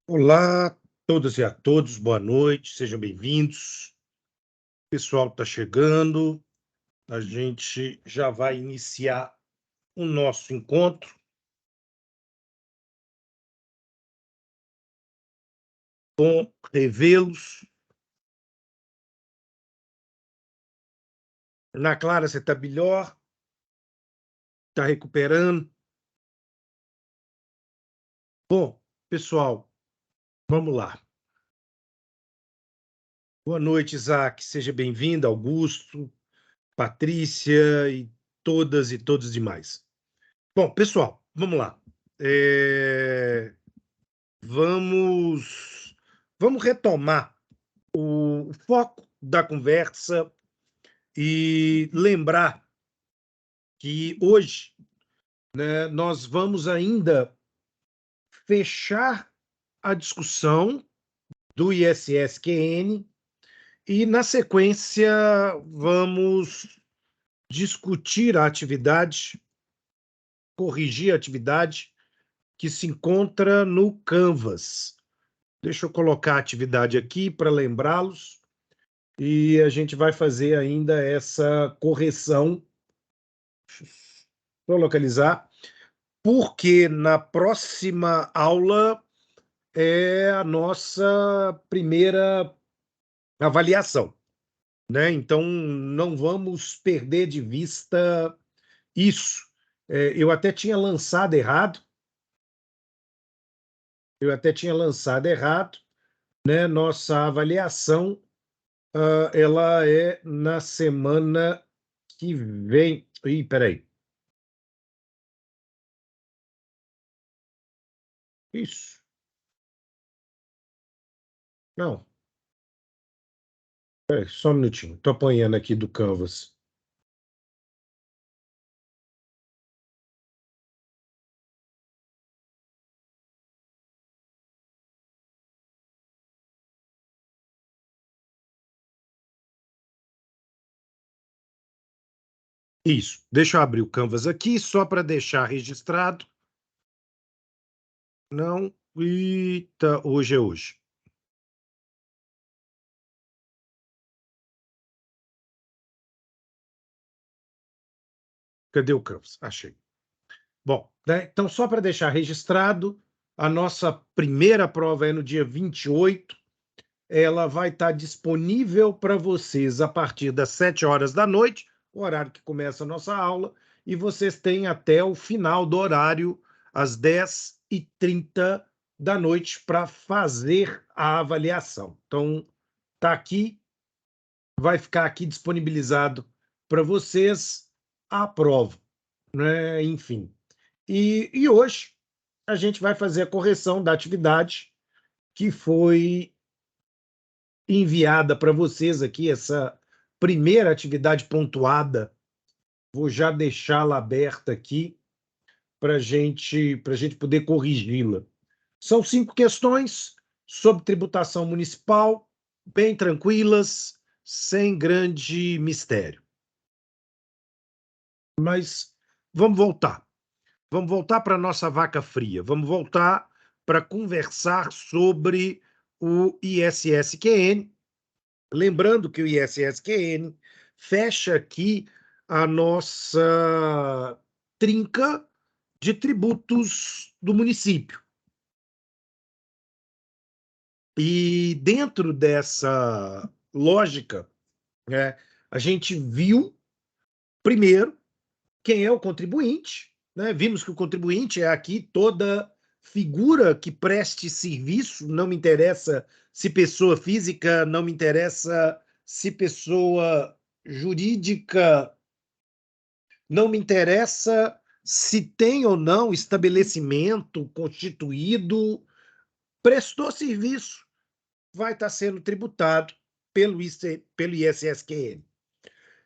Olá a todas e a todos, boa noite, sejam bem-vindos. O pessoal está chegando, a gente já vai iniciar o nosso encontro. Bom revê-los. Ana Clara, você está melhor? Está recuperando? Bom, pessoal, vamos lá. Boa noite, Isaac, seja bem-vindo, Augusto, Patrícia e todos demais. Bom, pessoal, vamos lá. Vamos, vamos retomar o foco da conversa e lembrar que hoje, né, nós vamos ainda fechar a discussão do ISSQN e, na sequência, vamos discutir a atividade, corrigir a atividade que se encontra no Canvas. Deixa eu colocar a atividade aqui para lembrá-los. E a gente vai fazer ainda essa correção, vou localizar, porque na próxima aula é a nossa primeira avaliação, né? Então não vamos perder de vista isso. Eu até tinha lançado errado, né? Nossa avaliação, ela é na semana que vem. Ih, peraí. Isso. Não. Só um minutinho, estou apanhando aqui do Canvas. Isso, deixa eu abrir o Canvas aqui, só para deixar registrado. Não, eita, hoje é hoje. Cadê o Canvas? Achei. Bom, né, então só para deixar registrado, a nossa primeira prova é no dia 28. Ela vai estar disponível para vocês a partir das 7 horas da noite, o horário que começa a nossa aula, e vocês têm até o final do horário, às 10h30 da noite, para fazer a avaliação. Então, está aqui, vai ficar aqui disponibilizado para vocês a prova, né? Enfim. E hoje a gente vai fazer a correção da atividade que foi enviada para vocês aqui, essa primeira atividade pontuada. Vou já deixá-la aberta aqui para gente poder corrigi-la. São 5 questões sobre tributação municipal, bem tranquilas, sem grande mistério. Mas vamos voltar. Vamos voltar para a nossa vaca fria. Vamos voltar para conversar sobre o ISSQN. Lembrando que o ISSQN fecha aqui a nossa trinca de tributos do município. E dentro dessa lógica, né, a gente viu, primeiro, quem é o contribuinte, né? Vimos que o contribuinte é aqui toda figura que preste serviço, não me interessa se pessoa física, não me interessa se pessoa jurídica, não me interessa se tem ou não estabelecimento constituído, prestou serviço, vai estar sendo tributado pelo ISSQN.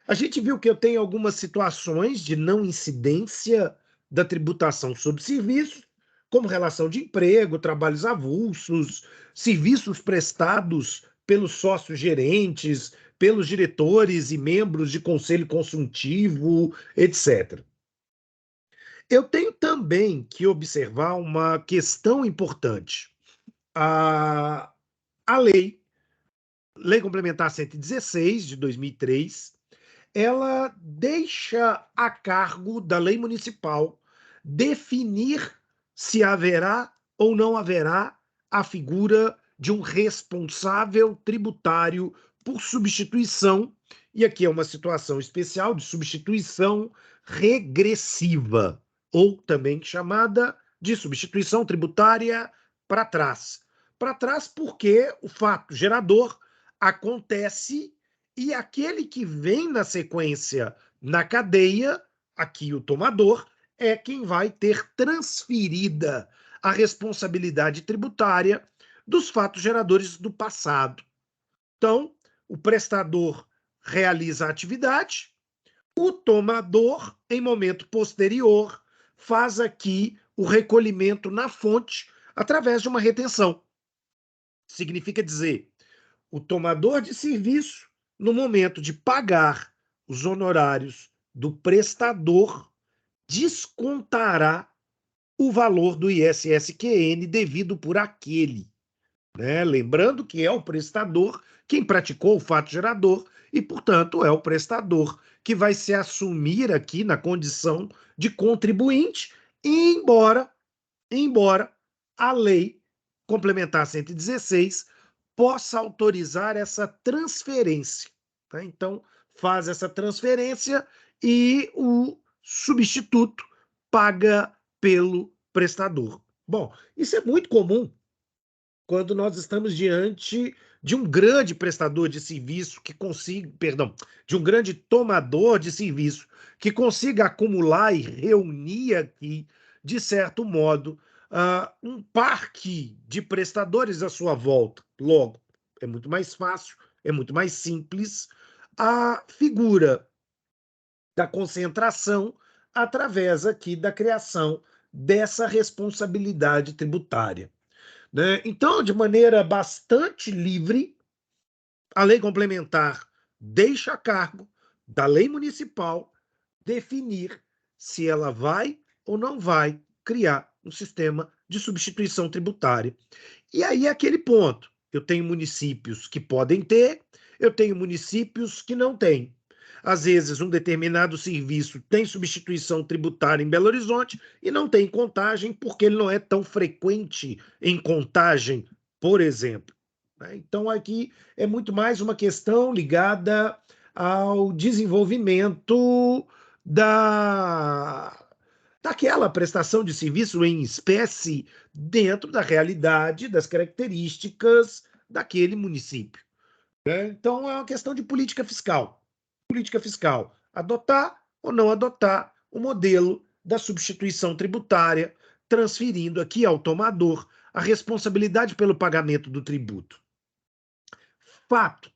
A gente viu que eu tenho algumas situações de não incidência da tributação sobre serviços, como relação de emprego, trabalhos avulsos, serviços prestados pelos sócios gerentes, pelos diretores e membros de conselho consultivo, etc. Eu tenho também que observar uma questão importante. a Lei Complementar 116, de 2003, ela deixa a cargo da lei municipal definir se haverá ou não haverá a figura de um responsável tributário por substituição, e aqui é uma situação especial de substituição regressiva, ou também chamada de substituição tributária para trás. Para trás porque o fato gerador acontece e aquele que vem na sequência na cadeia, aqui o tomador, é quem vai ter transferida a responsabilidade tributária dos fatos geradores do passado. Então, o prestador realiza a atividade, o tomador, em momento posterior, faz aqui o recolhimento na fonte através de uma retenção. Significa dizer, o tomador de serviço, no momento de pagar os honorários do prestador, descontará o valor do ISSQN devido por aquele, né? Lembrando que é o prestador quem praticou o fato gerador e, portanto, é o prestador que vai se assumir aqui na condição de contribuinte, embora a lei complementar 116 possa autorizar essa transferência. Tá? Então, faz essa transferência e o substituto paga pelo prestador. Bom, isso é muito comum quando nós estamos diante de um grande prestador de serviço que consiga, perdão, de um grande tomador de serviço que consiga acumular e reunir aqui, de certo modo, um parque de prestadores à sua volta. Logo, é muito mais fácil, é muito mais simples a figura da concentração através aqui da criação dessa responsabilidade tributária, né? Então, de maneira bastante livre, a lei complementar deixa a cargo da lei municipal definir se ela vai ou não vai criar um sistema de substituição tributária. E aí é aquele ponto. Eu tenho municípios que podem ter, eu tenho municípios que não têm. Às vezes, um determinado serviço tem substituição tributária em Belo Horizonte e não tem Contagem, porque ele não é tão frequente em Contagem, por exemplo. Então, aqui é muito mais uma questão ligada ao desenvolvimento daquela prestação de serviço em espécie dentro da realidade, das características daquele município, né? Então, é uma questão de política fiscal. Política fiscal, adotar ou não adotar o modelo da substituição tributária, transferindo aqui ao tomador a responsabilidade pelo pagamento do tributo. Fato,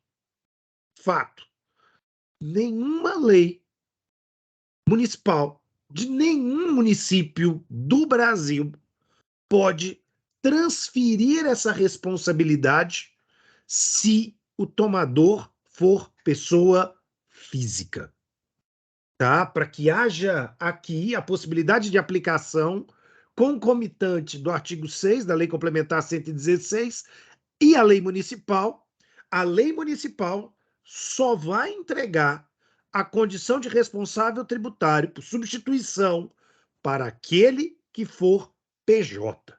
fato, nenhuma lei municipal de nenhum município do Brasil pode transferir essa responsabilidade se o tomador for pessoa física, tá? Para que haja aqui a possibilidade de aplicação concomitante do artigo 6 da Lei Complementar 116 e a lei municipal só vai entregar a condição de responsável tributário por substituição para aquele que for PJ.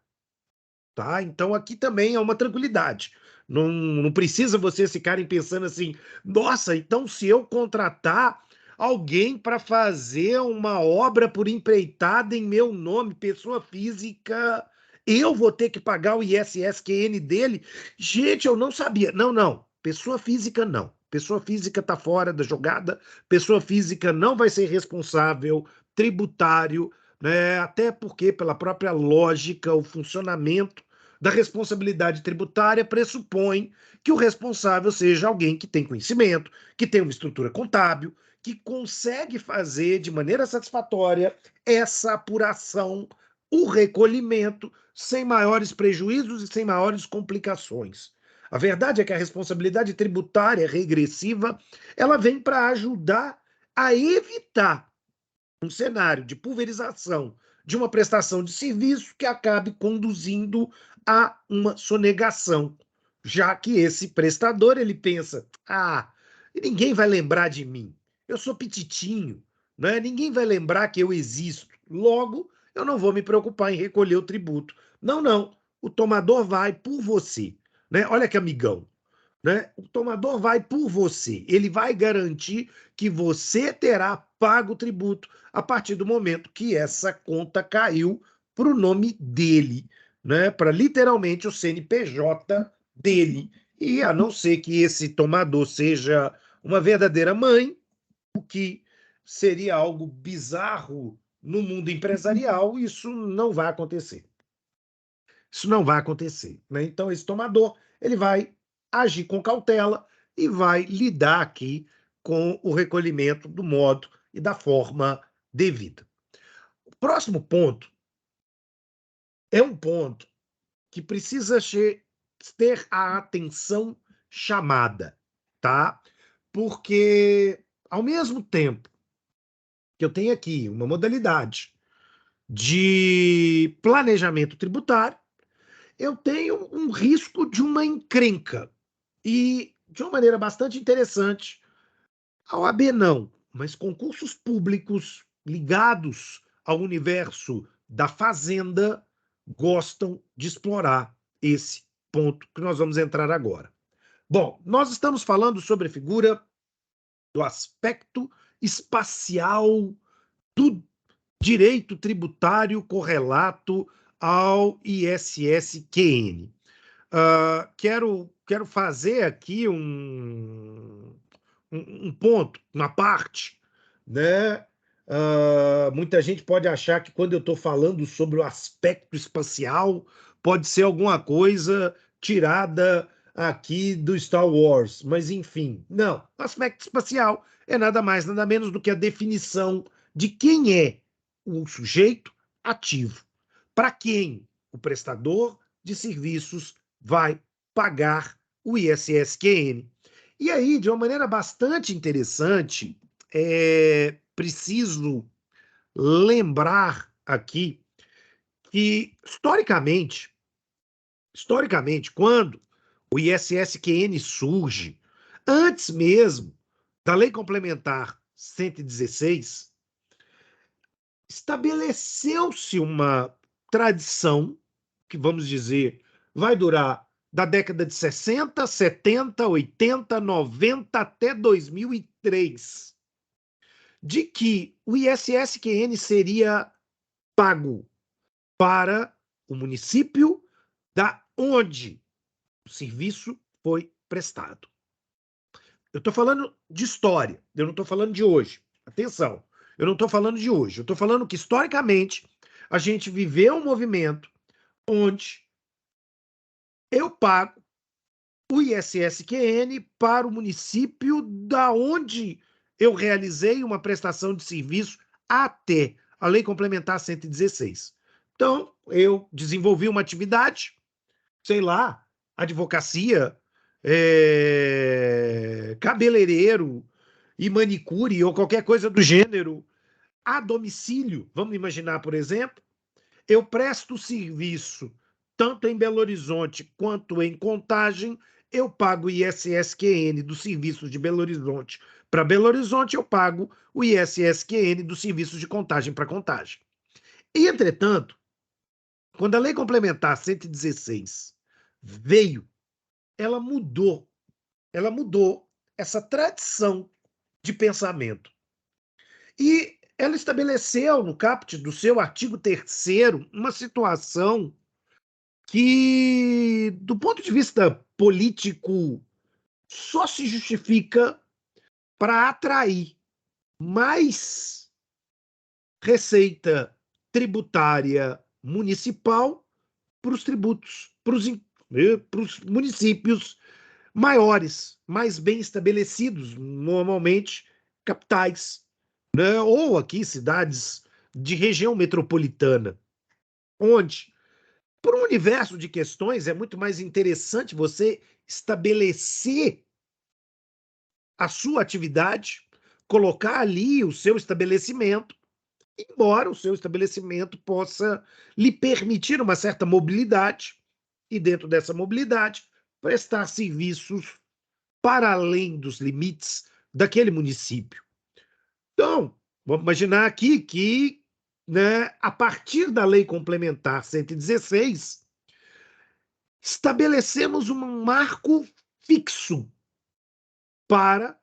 Tá? Então aqui também é uma tranquilidade. Não precisa vocês ficarem pensando assim, nossa, então se eu contratar alguém para fazer uma obra por empreitada em meu nome, pessoa física, eu vou ter que pagar o ISSQN dele? Gente, eu não sabia. Não, não. Pessoa física não. Pessoa física está fora da jogada. Pessoa física não vai ser responsável tributário, né? Até porque, pela própria lógica, o funcionamento da responsabilidade tributária pressupõe que o responsável seja alguém que tem conhecimento, que tem uma estrutura contábil, que consegue fazer de maneira satisfatória essa apuração, o recolhimento, sem maiores prejuízos e sem maiores complicações. A verdade é que a responsabilidade tributária regressiva, ela vem para ajudar a evitar um cenário de pulverização de uma prestação de serviço que acabe conduzindo a uma sonegação, já que esse prestador ele pensa: ninguém vai lembrar de mim, eu sou petitinho, né? Ninguém vai lembrar que eu existo, logo eu não vou me preocupar em recolher o tributo. Não, não, o tomador vai por você, né? Olha que amigão. Né? O tomador vai por você, ele vai garantir que você terá pago o tributo a partir do momento que essa conta caiu para o nome dele, né? Para literalmente o CNPJ dele. E a não ser que esse tomador seja uma verdadeira mãe, o que seria algo bizarro no mundo empresarial, isso não vai acontecer. Isso não vai acontecer, né? Então, esse tomador ele vai agir com cautela e vai lidar aqui com o recolhimento do modo e da forma devida. O próximo ponto é um ponto que precisa ter a atenção chamada, tá? Porque, ao mesmo tempo que eu tenho aqui uma modalidade de planejamento tributário, eu tenho um risco de uma encrenca. E, de uma maneira bastante interessante, a OAB não, mas concursos públicos ligados ao universo da fazenda gostam de explorar esse ponto que nós vamos entrar agora. Bom, nós estamos falando sobre a figura do aspecto espacial do direito tributário correlato ao ISSQN. Quero fazer aqui um ponto, uma parte, né? Muita gente pode achar que quando eu estou falando sobre o aspecto espacial, pode ser alguma coisa tirada aqui do Star Wars, mas enfim, não. O aspecto espacial é nada mais, nada menos do que a definição de quem é o sujeito ativo, para quem o prestador de serviços vai pagar o ISSQN. E aí, de uma maneira bastante interessante, é preciso lembrar aqui que, historicamente, quando o ISSQN surge, antes mesmo da Lei Complementar 116, estabeleceu-se uma tradição que, vamos dizer, vai durar da década de 60, 70, 80, 90 até 2003, de que o ISSQN seria pago para o município da onde o serviço foi prestado. Eu estou falando de história, eu não estou falando de hoje. Atenção, eu não estou falando de hoje. Eu estou falando que, historicamente, a gente viveu um movimento onde eu pago o ISSQN para o município da onde eu realizei uma prestação de serviço até a Lei Complementar 116. Então, eu desenvolvi uma atividade, sei lá, advocacia, cabeleireiro e manicure ou qualquer coisa do gênero a domicílio. Vamos imaginar, por exemplo, eu presto serviço tanto em Belo Horizonte quanto em Contagem, eu pago o ISSQN dos serviços de Belo Horizonte para Belo Horizonte, eu pago o ISSQN dos serviços de Contagem para Contagem. E, entretanto, quando a Lei Complementar 116 veio, ela mudou. Ela mudou essa tradição de pensamento. E ela estabeleceu, no caput do seu artigo 3º, uma situação que, do ponto de vista político, só se justifica para atrair mais receita tributária municipal para os tributos, para os municípios maiores, mais bem estabelecidos, normalmente capitais, né? Ou aqui cidades de região metropolitana, onde, por um universo de questões, é muito mais interessante você estabelecer a sua atividade, colocar ali o seu estabelecimento embora o seu estabelecimento possa lhe permitir uma certa mobilidade e, dentro dessa mobilidade, prestar serviços para além dos limites daquele município. Então, vamos imaginar aqui que, né, a partir da Lei Complementar 116, estabelecemos um marco fixo para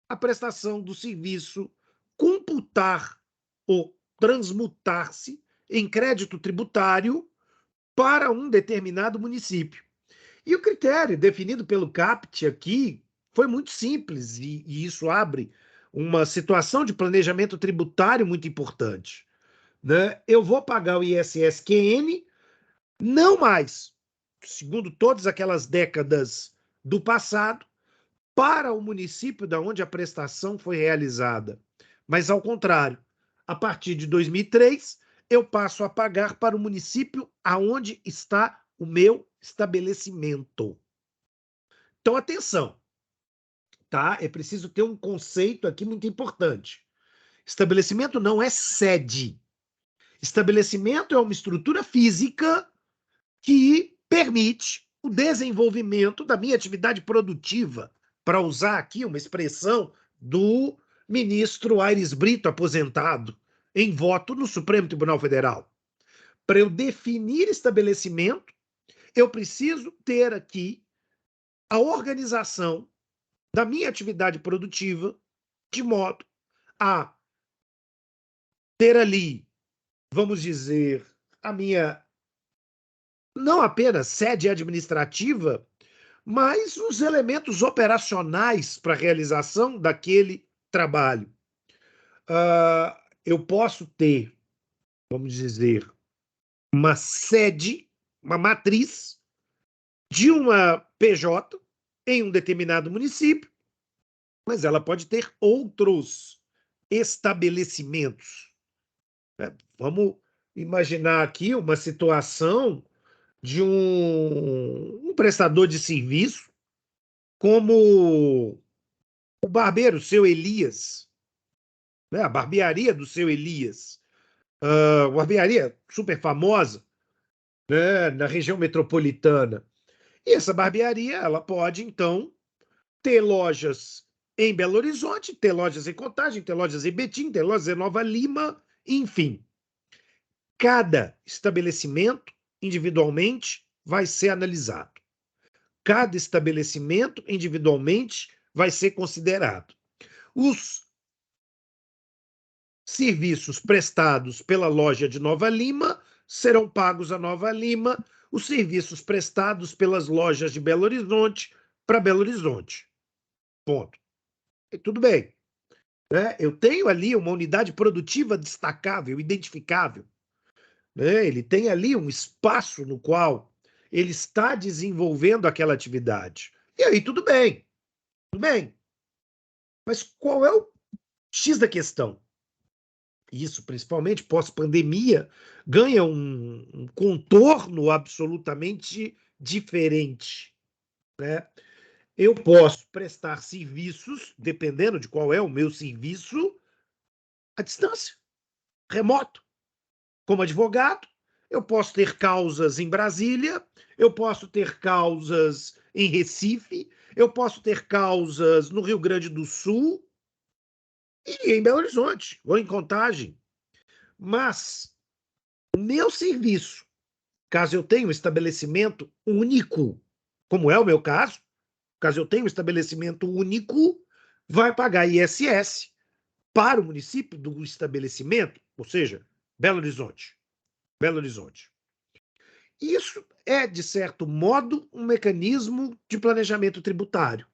a prestação do serviço computar ou transmutar-se em crédito tributário para um determinado município. E o critério definido pelo CAPT aqui foi muito simples, e isso abre uma situação de planejamento tributário muito importante. Né? Eu vou pagar o ISS-QN não mais, segundo todas aquelas décadas do passado, para o município da onde a prestação foi realizada. Mas, ao contrário, a partir de 2003, eu passo a pagar para o município aonde está o meu estabelecimento. Então, atenção, tá? É preciso ter um conceito aqui muito importante. Estabelecimento não é sede. Estabelecimento é uma estrutura física que permite o desenvolvimento da minha atividade produtiva, para usar aqui uma expressão do ministro Aires Brito, aposentado, em voto no Supremo Tribunal Federal. Para eu definir estabelecimento, eu preciso ter aqui a organização da minha atividade produtiva de modo a ter ali, vamos dizer, a minha não apenas sede administrativa, mas os elementos operacionais para a realização daquele trabalho. Eu posso ter, vamos dizer, uma sede, uma matriz de uma PJ em um determinado município, mas ela pode ter outros estabelecimentos. Né? Vamos imaginar aqui uma situação de um prestador de serviço, como o barbeiro, seu Elias, né? A barbearia do seu Elias, uma barbearia super famosa, né? Na região metropolitana. E essa barbearia, ela pode, então, ter lojas em Belo Horizonte, ter lojas em Contagem, ter lojas em Betim, ter lojas em Nova Lima, enfim. Cada estabelecimento, individualmente, vai ser analisado. Cada estabelecimento, individualmente, vai ser considerado. Os serviços prestados pela loja de Nova Lima serão pagos a Nova Lima, os serviços prestados pelas lojas de Belo Horizonte para Belo Horizonte. Ponto. E tudo bem. Né? Eu tenho ali uma unidade produtiva destacável, identificável. Né? Ele tem ali um espaço no qual ele está desenvolvendo aquela atividade. E aí, tudo bem. Tudo bem. Mas qual é o X da questão? Isso, principalmente pós-pandemia, ganha um contorno absolutamente diferente. Né? Eu posso prestar serviços, dependendo de qual é o meu serviço, à distância, remoto. Como advogado, eu posso ter causas em Brasília, eu posso ter causas em Recife, eu posso ter causas no Rio Grande do Sul e em Belo Horizonte, ou em Contagem. Mas o meu serviço, caso eu tenha um estabelecimento único, como é o meu caso, caso eu tenha um estabelecimento único, vai pagar ISS para o município do estabelecimento, ou seja, Belo Horizonte. Belo Horizonte. Isso é, de certo modo, um mecanismo de planejamento tributário.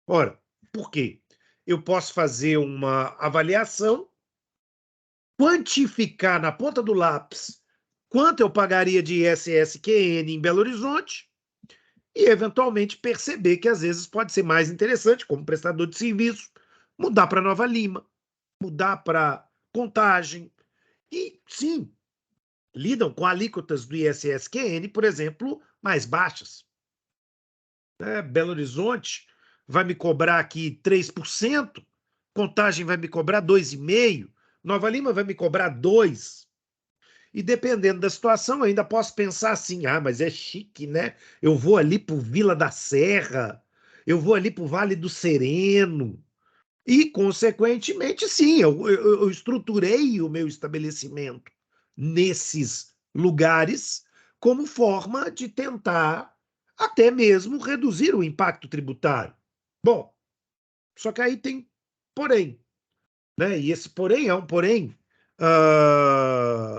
Ora, por quê? Eu posso fazer uma avaliação, quantificar na ponta do lápis quanto eu pagaria de ISS-QN em Belo Horizonte e, eventualmente, perceber que, às vezes, pode ser mais interessante, como prestador de serviço, mudar para Nova Lima, mudar para Contagem. E, sim, lidam com alíquotas do ISS-QN, por exemplo, mais baixas. Belo Horizonte vai me cobrar aqui 3%, Contagem vai me cobrar 2,5%, Nova Lima vai me cobrar 2. E dependendo da situação, eu ainda posso pensar assim: ah, mas é chique, né? Eu vou ali para o Vila da Serra, eu vou ali para o Vale do Sereno. E, consequentemente, sim, eu estruturei o meu estabelecimento nesses lugares como forma de tentar até mesmo reduzir o impacto tributário. Bom, só que aí tem porém, né? E esse porém é um porém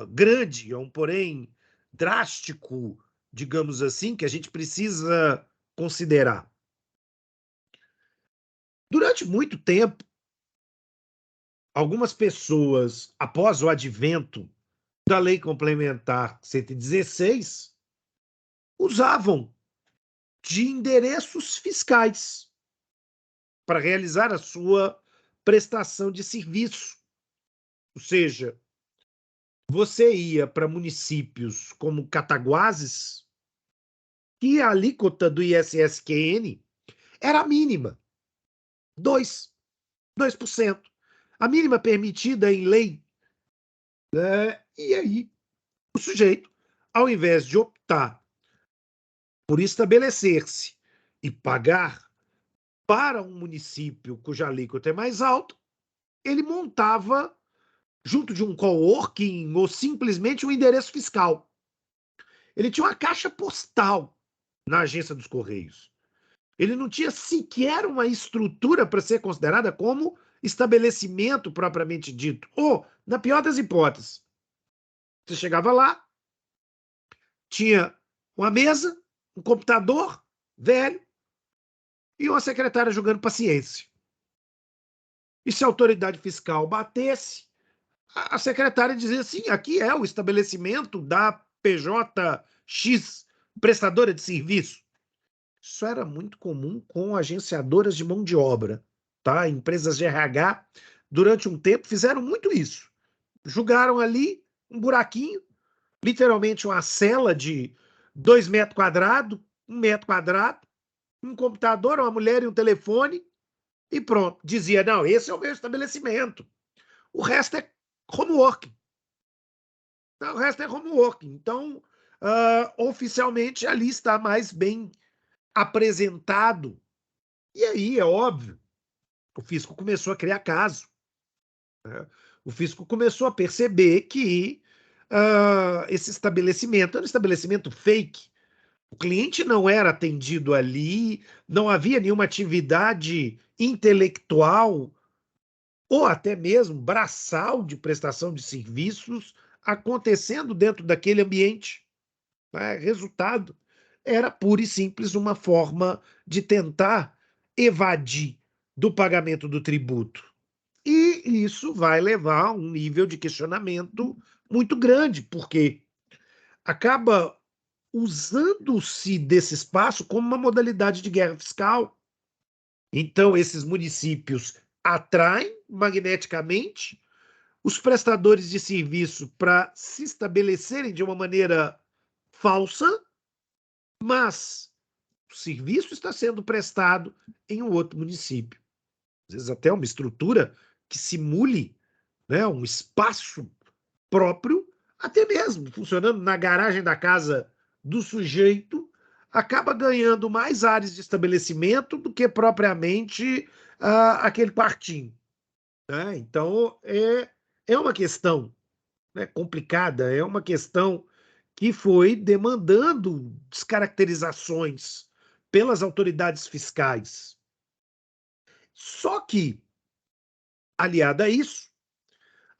grande, é um porém drástico, digamos assim, que a gente precisa considerar. Durante muito tempo, algumas pessoas, após o advento da Lei Complementar 116, usavam de endereços fiscais para realizar a sua prestação de serviço. Ou seja, você ia para municípios como Cataguases, que a alíquota do ISSQN era mínima, 2%. A mínima permitida em lei. Né? E aí, o sujeito, ao invés de optar por estabelecer-se e pagar para um município cuja alíquota é mais alta, ele montava, junto de um coworking ou simplesmente um endereço fiscal. Ele tinha uma caixa postal na agência dos Correios. Ele não tinha sequer uma estrutura para ser considerada como estabelecimento propriamente dito. Ou, na pior das hipóteses, você chegava lá, tinha uma mesa, um computador velho e uma secretária jogando paciência. E se a autoridade fiscal batesse, a secretária dizia assim: aqui é o estabelecimento da PJX, prestadora de serviço. Isso era muito comum com agenciadoras de mão de obra, tá? Empresas de RH, durante um tempo, fizeram muito isso. Jogaram ali um buraquinho, literalmente uma cela de 2 metros quadrados, 1 metro quadrado, um computador, uma mulher e um telefone, e pronto. Dizia: não, esse é o meu estabelecimento. O resto é homework. O resto é homework. Então, oficialmente, ali está mais bem apresentado. E aí, é óbvio, o fisco começou a criar caso. Né? O fisco começou a perceber que esse estabelecimento era um estabelecimento fake. O cliente não era atendido ali, não havia nenhuma atividade intelectual ou até mesmo braçal de prestação de serviços acontecendo dentro daquele ambiente. Né? Resultado, era pura e simples uma forma de tentar evadir do pagamento do tributo. E isso vai levar a um nível de questionamento muito grande, porque acaba usando-se desse espaço como uma modalidade de guerra fiscal. Então, esses municípios atraem magneticamente os prestadores de serviço para se estabelecerem de uma maneira falsa, mas o serviço está sendo prestado em um outro município. Às vezes até uma estrutura que simule, né, um espaço próprio, até mesmo funcionando na garagem da casa do sujeito, acaba ganhando mais áreas de estabelecimento do que propriamente aquele quartinho. Né? Então, é uma questão, né, complicada, é uma questão que foi demandando descaracterizações pelas autoridades fiscais. Só que, aliada a isso,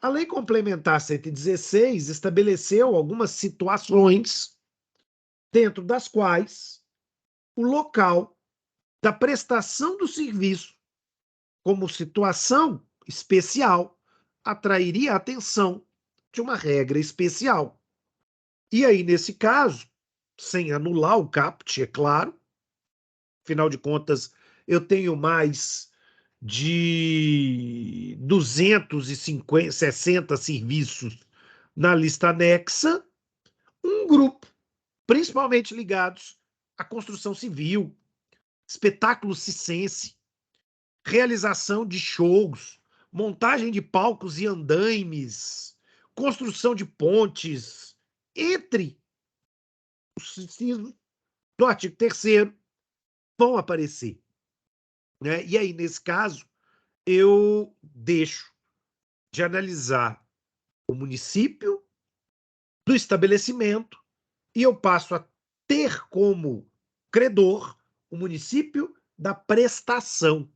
a Lei Complementar 116 estabeleceu algumas situações dentro das quais o local da prestação do serviço, como situação especial, atrairia a atenção de uma regra especial. E aí, nesse caso, sem anular o CAPT, é claro, afinal de contas, eu tenho mais de 260 serviços na lista anexa, um grupo, principalmente ligados à construção civil, espetáculo circense, realização de shows, montagem de palcos e andaimes, construção de pontes, entre os incisos do artigo 3º, vão aparecer, né? E aí, nesse caso, eu deixo de analisar o município do estabelecimento e eu passo a ter como credor o município da prestação,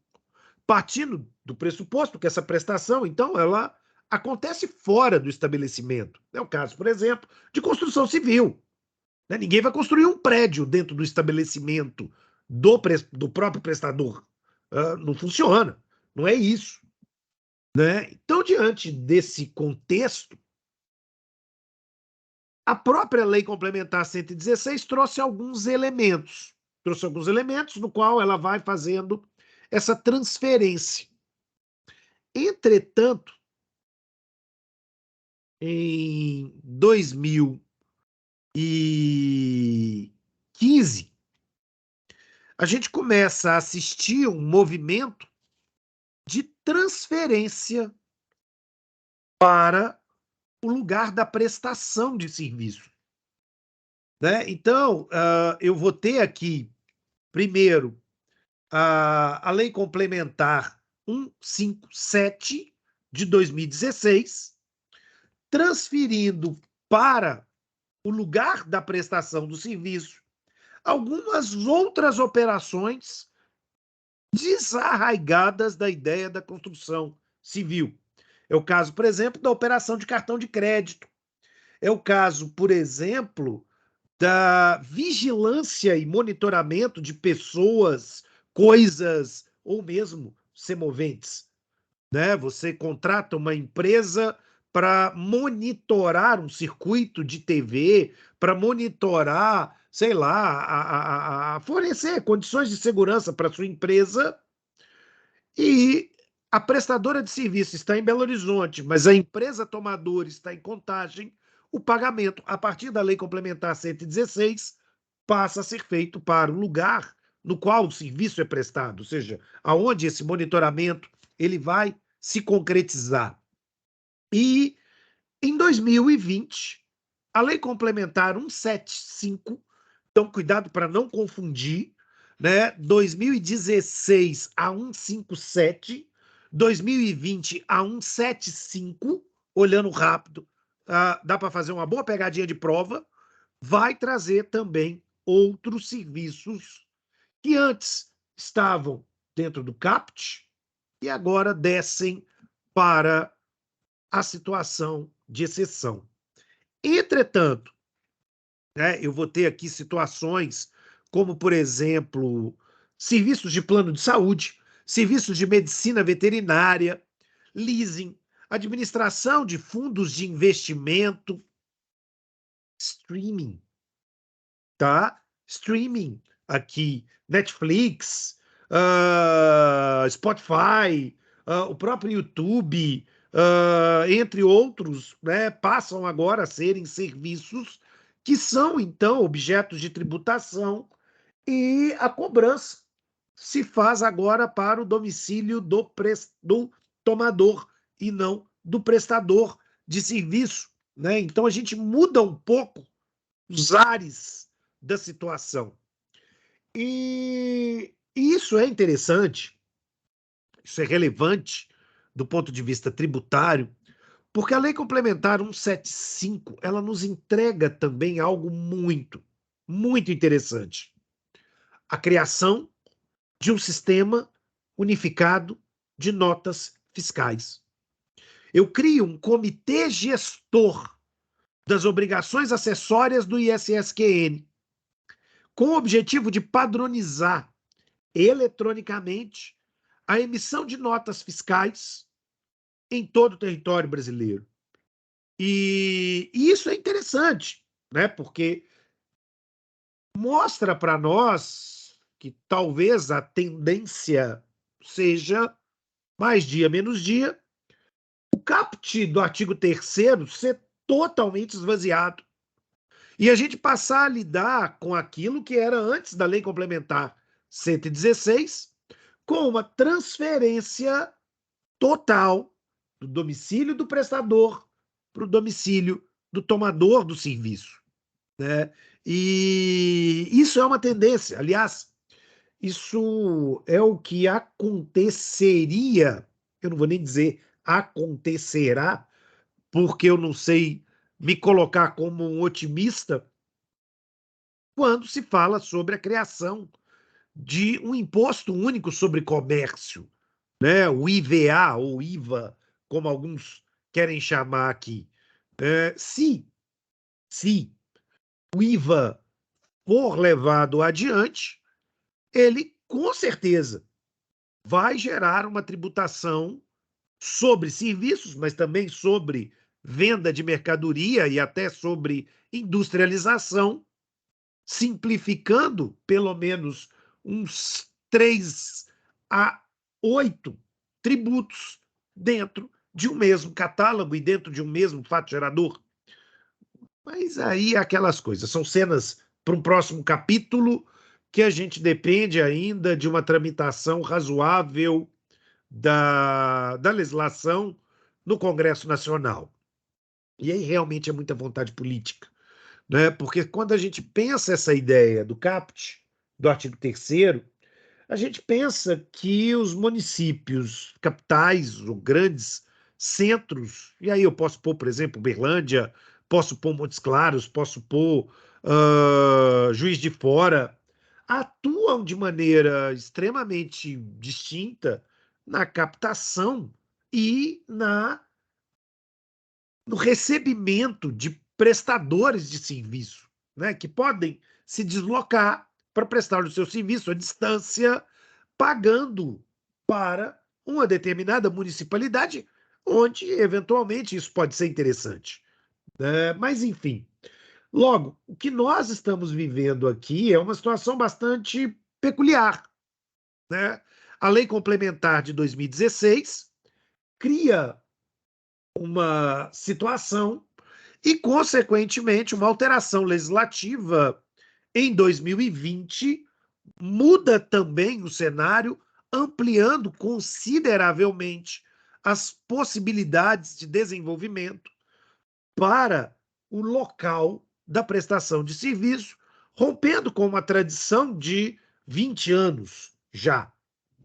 partindo do pressuposto que essa prestação, então, ela acontece fora do estabelecimento. É o caso, por exemplo, de construção civil, né? Ninguém vai construir um prédio dentro do estabelecimento do próprio prestador. Não funciona, não é isso, né? Então, diante desse contexto, a própria Lei Complementar 116 trouxe alguns elementos no qual ela vai fazendo essa transferência. Entretanto, em 2015, a gente começa a assistir um movimento de transferência para o lugar da prestação de serviço, né? Então, eu vou ter aqui, primeiro, a Lei Complementar 157 de 2016, transferindo para o lugar da prestação do serviço algumas outras operações desarraigadas da ideia da construção civil. É o caso, por exemplo, da operação de cartão de crédito. É o caso, por exemplo, da vigilância e monitoramento de pessoas, coisas ou mesmo semoventes, né? Você contrata uma empresa para monitorar um circuito de TV, para monitorar, sei lá, fornecer condições de segurança para sua empresa, e a prestadora de serviço está em Belo Horizonte, mas a empresa tomadora está em Contagem. O pagamento, a partir da Lei Complementar 116, passa a ser feito para o lugar no qual o serviço é prestado, ou seja, aonde esse monitoramento ele vai se concretizar. E em 2020, a Lei Complementar 175, então cuidado para não confundir, né? 2016 a 157, 2020 a 175, olhando rápido, dá para fazer uma boa pegadinha de prova, vai trazer também outros serviços que antes estavam dentro do CAPT e agora descem para a situação de exceção. Entretanto, né, eu vou ter aqui situações como, por exemplo, serviços de plano de saúde, serviços de medicina veterinária, leasing, administração de fundos de investimento, streaming, tá? Streaming aqui, Netflix, Spotify, o próprio YouTube, entre outros, né, passam agora a serem serviços que são, então, objetos de tributação e a cobrança se faz agora para o domicílio do tomador e não do prestador de serviço, né? Então, a gente muda um pouco os ares da situação. E isso é interessante, isso é relevante do ponto de vista tributário, porque a Lei Complementar 175, ela nos entrega também algo muito, muito interessante. A criação de um sistema unificado de notas fiscais. Eu crio um comitê gestor das obrigações acessórias do ISSQN, com o objetivo de padronizar eletronicamente a emissão de notas fiscais em todo o território brasileiro. E isso é interessante, né? Porque mostra para nós que talvez a tendência seja mais dia menos dia, o caput do artigo 3º ser totalmente esvaziado e a gente passar a lidar com aquilo que era antes da Lei Complementar 116, com uma transferência total do domicílio do prestador para o domicílio do tomador do serviço, né? E isso é uma tendência. Aliás, isso é o que aconteceria, eu não vou nem dizer acontecerá, porque eu não sei me colocar como um otimista, quando se fala sobre a criação de um imposto único sobre comércio, né? O IVA ou IVA, como alguns querem chamar aqui. Se o IVA for levado adiante, ele com certeza vai gerar uma tributação sobre serviços, mas também sobre venda de mercadoria e até sobre industrialização, simplificando pelo menos uns 3 a 8 tributos dentro de um mesmo catálogo e dentro de um mesmo fato gerador. Mas aí aquelas coisas, são cenas para um próximo capítulo que a gente depende ainda de uma tramitação razoável da legislação no Congresso Nacional. E aí realmente é muita vontade política, né? Porque quando a gente pensa essa ideia do caput, do artigo 3º, a gente pensa que os municípios capitais ou grandes centros, e aí eu posso pôr, por exemplo, Uberlândia, posso pôr Montes Claros, posso pôr Juiz de Fora, atuam de maneira extremamente distinta na captação e no recebimento de prestadores de serviço, né, que podem se deslocar para prestar o seu serviço à distância, pagando para uma determinada municipalidade, onde, eventualmente, isso pode ser interessante, né? Mas, enfim, logo, o que nós estamos vivendo aqui é uma situação bastante peculiar, né? A Lei Complementar de 2016 cria uma situação e, consequentemente, uma alteração legislativa em 2020 muda também o cenário, ampliando consideravelmente as possibilidades de desenvolvimento para o local da prestação de serviço, rompendo com uma tradição de 20 anos já,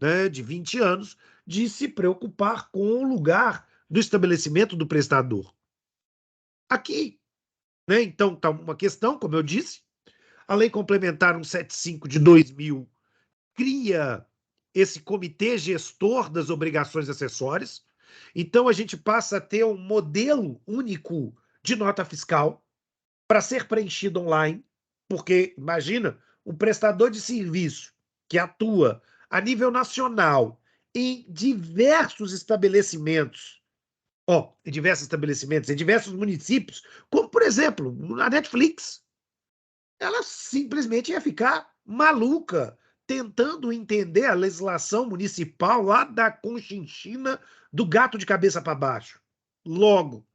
né, de 20 anos, de se preocupar com o lugar do estabelecimento do prestador. Aqui, né, então, está uma questão, como eu disse, a Lei Complementar 175 de 2000 cria esse comitê gestor das obrigações acessórias. Então, a gente passa a ter um modelo único de nota fiscal para ser preenchido online, porque, imagina, um prestador de serviço que atua a nível nacional em diversos estabelecimentos, em diversos municípios, como, por exemplo, a Netflix. Ela simplesmente ia ficar maluca tentando entender a legislação municipal lá da Conchinchina do gato de cabeça para baixo. Logo,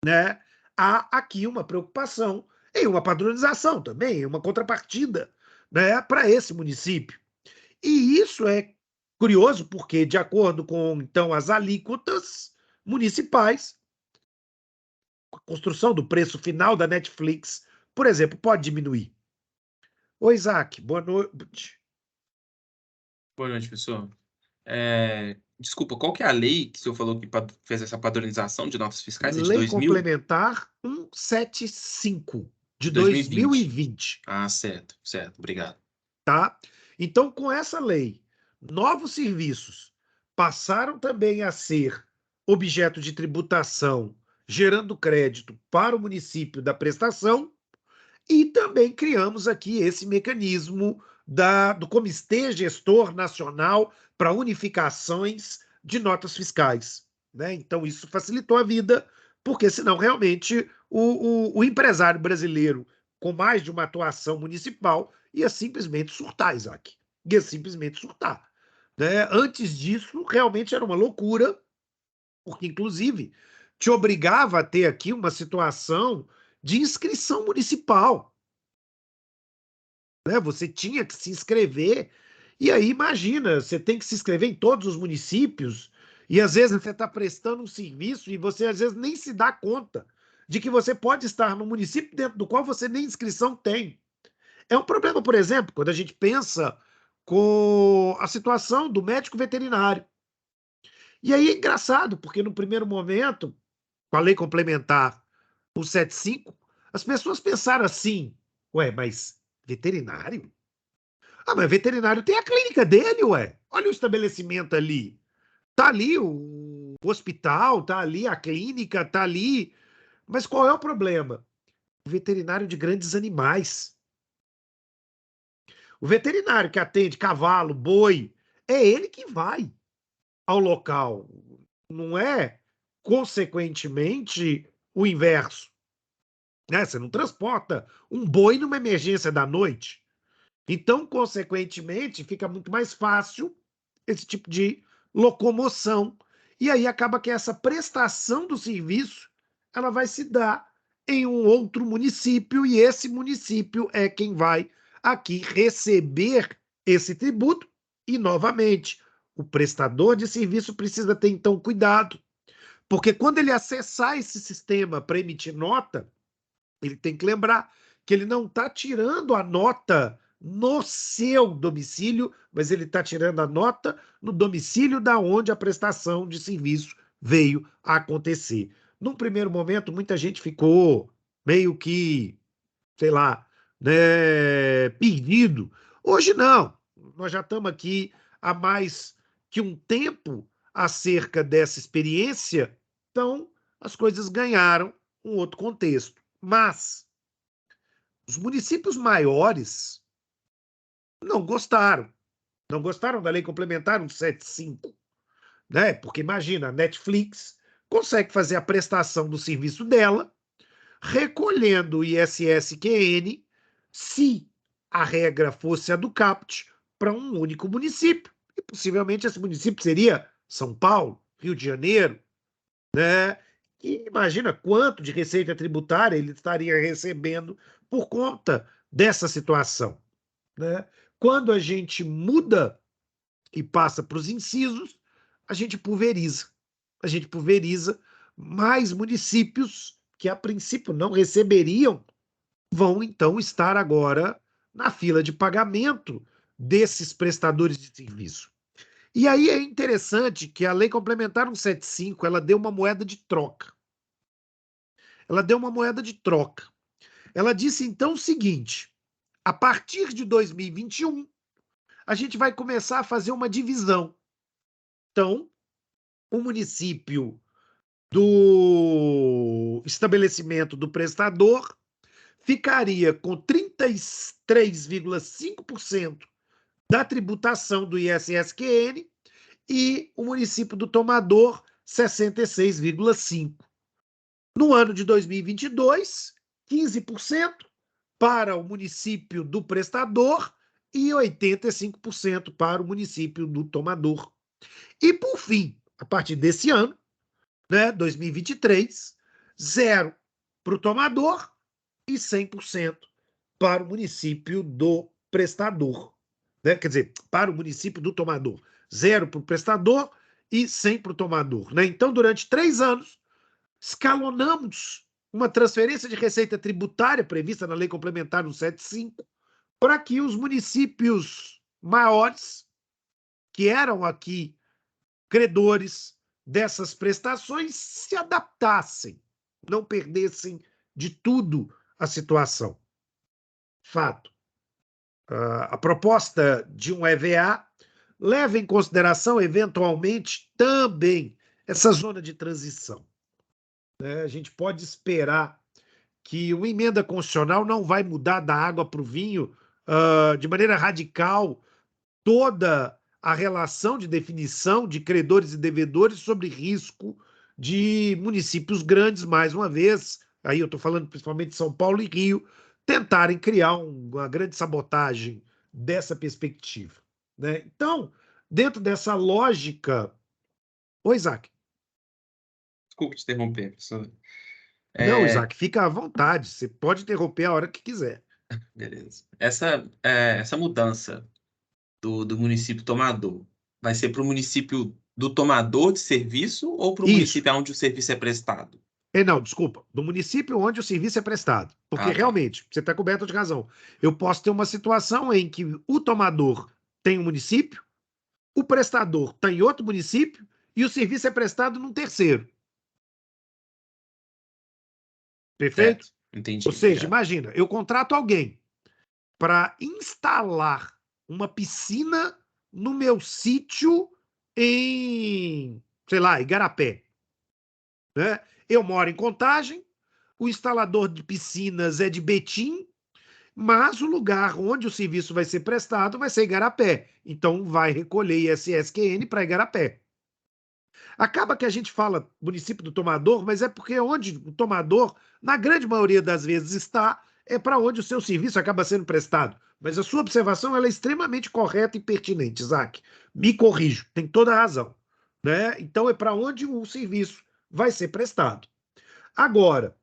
né, há aqui uma preocupação em uma padronização também, em uma contrapartida, né, para esse município. E isso é curioso porque, de acordo com então as alíquotas municipais, a construção do preço final da Netflix, por exemplo, pode diminuir. Oi, Isaac, boa noite. Boa noite, professor. Desculpa, qual que é a lei que o senhor falou que fez essa padronização de notas fiscais? É de Lei 2000? Complementar 175 de 2020. 2020, Ah, certo, certo, obrigado. tá? Então, com essa lei, novos serviços passaram também a ser objeto de tributação, gerando crédito para o município da prestação, e também criamos aqui esse mecanismo do Comitê Gestor Nacional para Unificações de Notas Fiscais, né? Então, isso facilitou a vida, porque senão realmente o empresário brasileiro, com mais de uma atuação municipal, ia simplesmente surtar, Isaac. Ia simplesmente surtar. Né? Antes disso, realmente era uma loucura, porque, inclusive, te obrigava a ter aqui uma situação de inscrição municipal, né? Você tinha que se inscrever, e aí imagina, você tem que se inscrever em todos os municípios, E às vezes você está prestando um serviço e você às vezes nem se dá conta de que você pode estar no município dentro do qual você nem inscrição tem. É um problema, por exemplo, quando a gente pensa com a situação do médico veterinário. E aí é engraçado, porque no primeiro momento, com a lei complementar 175, as pessoas pensaram assim: ué, mas veterinário? Ah, mas veterinário tem a clínica dele, ué. Olha o estabelecimento ali. Tá ali o hospital, tá ali a clínica, tá ali. Mas qual é o problema? O veterinário de grandes animais. O veterinário que atende cavalo, boi, é ele que vai ao local. Não é, consequentemente, o inverso. Né? Você não transporta um boi numa emergência da noite. Então, consequentemente, fica muito mais fácil esse tipo de locomoção. E aí acaba que essa prestação do serviço ela vai se dar em um outro município, e esse município é quem vai aqui receber esse tributo. E, novamente, o prestador de serviço precisa ter, então, cuidado, porque quando ele acessar esse sistema para emitir nota, ele tem que lembrar que ele não está tirando a nota no seu domicílio, mas ele está tirando a nota no domicílio da onde a prestação de serviço veio a acontecer. Num primeiro momento, muita gente ficou meio que, sei lá, né, perdido. Hoje não. Nós já estamos aqui há mais que um tempo acerca dessa experiência, então as coisas ganharam um outro contexto. Mas os municípios maiores não gostaram. Não gostaram da lei complementar 175, né? Porque imagina, a Netflix consegue fazer a prestação do serviço dela, recolhendo o ISS-QN, se a regra fosse a do CAPT, para um único município. E possivelmente esse município seria São Paulo, Rio de Janeiro, né? E imagina quanto de receita tributária ele estaria recebendo por conta dessa situação, né? Quando a gente muda e passa para os incisos, a gente pulveriza. A gente pulveriza mais municípios que, a princípio, não receberiam, vão então estar agora na fila de pagamento desses prestadores de serviço. E aí é interessante que a Lei Complementar 175 ela deu uma moeda de troca. Ela deu uma moeda de troca. Ela disse então o seguinte: a partir de 2021, a gente vai começar a fazer uma divisão. Então, o município do estabelecimento do prestador ficaria com 33,5% da tributação do ISS-QN e o município do tomador 66,5%. No ano de 2022, 15% para o município do prestador e 85% para o município do tomador. E, por fim, a partir desse ano, né, 2023, zero para o tomador e 100% para o município do prestador. Né? Quer dizer, para o município do tomador. Zero para o prestador e 100 para o tomador. Né? Então, durante 3 anos, escalonamos uma transferência de receita tributária prevista na Lei Complementar 175 para que os municípios maiores, que eram aqui credores dessas prestações, se adaptassem, não perdessem de tudo a situação. Fato. A proposta de um EVA leva em consideração, eventualmente, também essa zona de transição. A gente pode esperar que uma emenda constitucional não vai mudar da água para o vinho de maneira radical toda a relação de definição de credores e devedores sobre risco de municípios grandes, mais uma vez, aí eu estou falando principalmente de São Paulo e Rio, tentarem criar uma grande sabotagem dessa perspectiva. Né? Então, dentro dessa lógica. Oi, Isaac. Desculpa te interromper, professor. Não, Isaac, fica à vontade. Você pode interromper a hora que quiser. Beleza. Essa mudança do município tomador vai ser para o município do tomador de serviço ou para o Isso. município onde o serviço é prestado? Não, desculpa. Do município onde o serviço é prestado. Porque Ah, tá. realmente, você está coberto de razão. Eu posso ter uma situação em que o tomador tem um município, o prestador está em outro município e o serviço é prestado num terceiro. Perfeito? Certo. Ou Entendi, seja, obrigado. imagina, eu contrato alguém para instalar uma piscina no meu sítio em, sei lá, Igarapé, né? Eu moro em Contagem, o instalador de piscinas é de Betim, mas o lugar onde o serviço vai ser prestado vai ser Igarapé. Então vai recolher ISSQN para Igarapé. Acaba que a gente fala município do tomador, mas é porque onde o tomador, na grande maioria das vezes, está, é para onde o seu serviço acaba sendo prestado. Mas a sua observação ela é extremamente correta e pertinente, Isaac. Me corrijo, tem toda a razão. Né? Então é para onde o serviço vai ser prestado. Agora,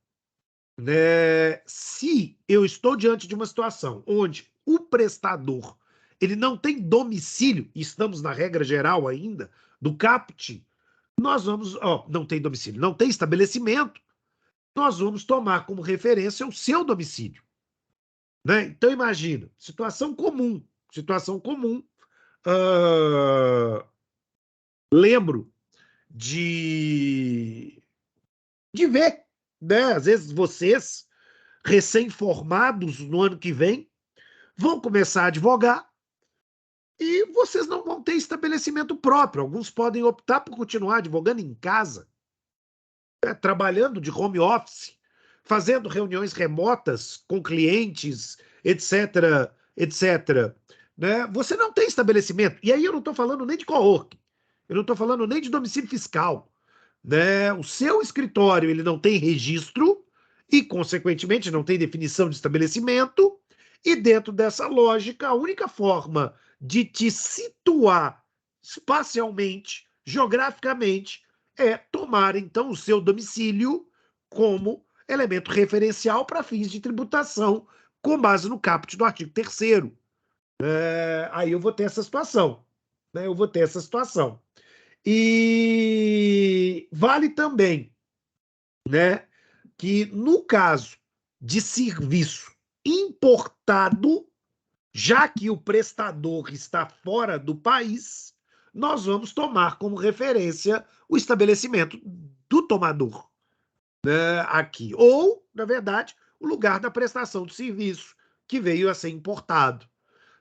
né, se eu estou diante de uma situação onde o prestador ele não tem domicílio, e estamos na regra geral ainda do CAPT, nós vamos, não tem domicílio, não tem estabelecimento, nós vamos tomar como referência o seu domicílio. Né? Então, imagina, situação comum. Lembro de, de ver, né? Às vezes vocês, recém-formados no ano que vem, vão começar a advogar e vocês não vão ter estabelecimento próprio. Alguns podem optar por continuar advogando em casa, trabalhando de home office, fazendo reuniões remotas com clientes, etc, etc. Né? Você não tem estabelecimento. E aí eu não estou falando nem de coworking, eu não estou falando nem de domicílio fiscal. Né? O seu escritório ele não tem registro e, consequentemente, não tem definição de estabelecimento. E dentro dessa lógica, a única forma de te situar espacialmente, geograficamente, é tomar então o seu domicílio como elemento referencial para fins de tributação, com base no caput do artigo 3º. Aí eu vou ter essa situação. Né? Eu vou ter essa situação. E vale também, né, que no caso de serviço importado, já que o prestador está fora do país, nós vamos tomar como referência o estabelecimento do tomador, né, aqui. Ou, na verdade, o lugar da prestação do serviço que veio a ser importado.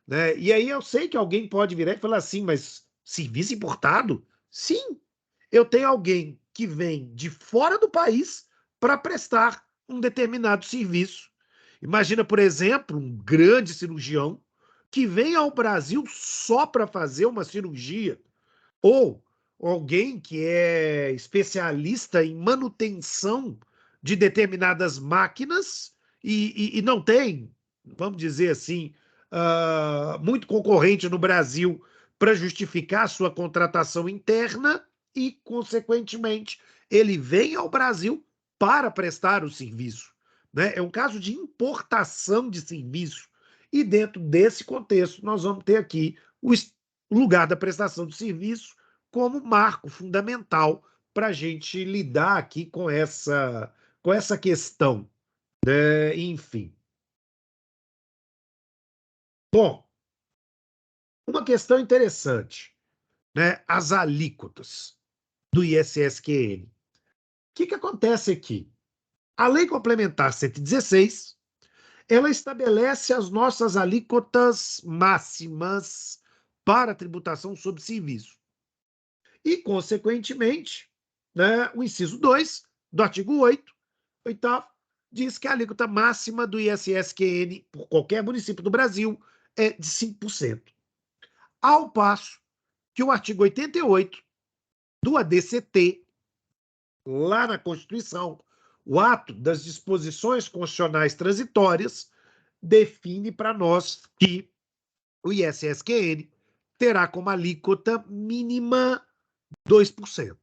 Né? E aí eu sei que alguém pode virar e falar assim, mas serviço importado? Sim, eu tenho alguém que vem de fora do país para prestar um determinado serviço. Imagina, por exemplo, um grande cirurgião que vem ao Brasil só para fazer uma cirurgia, ou alguém que é especialista em manutenção de determinadas máquinas e não tem, vamos dizer assim, muito concorrente no Brasil para justificar a sua contratação interna e, consequentemente, ele vem ao Brasil para prestar o serviço. Né? É um caso de importação de serviço. E dentro desse contexto, nós vamos ter aqui o lugar da prestação de serviço como marco fundamental para a gente lidar aqui com essa questão. Né? Enfim. Bom, uma questão interessante, né? As alíquotas do ISSQN. O que acontece aqui? A Lei Complementar 116, ela estabelece as nossas alíquotas máximas para tributação sobre serviço. E, consequentemente, né, o inciso 2 do artigo 8, oitavo, diz que a alíquota máxima do ISSQN por qualquer município do Brasil é de 5%. Ao passo que o artigo 88 do ADCT, lá na Constituição, o ato das disposições constitucionais transitórias, define para nós que o ISSQN terá como alíquota mínima 2%.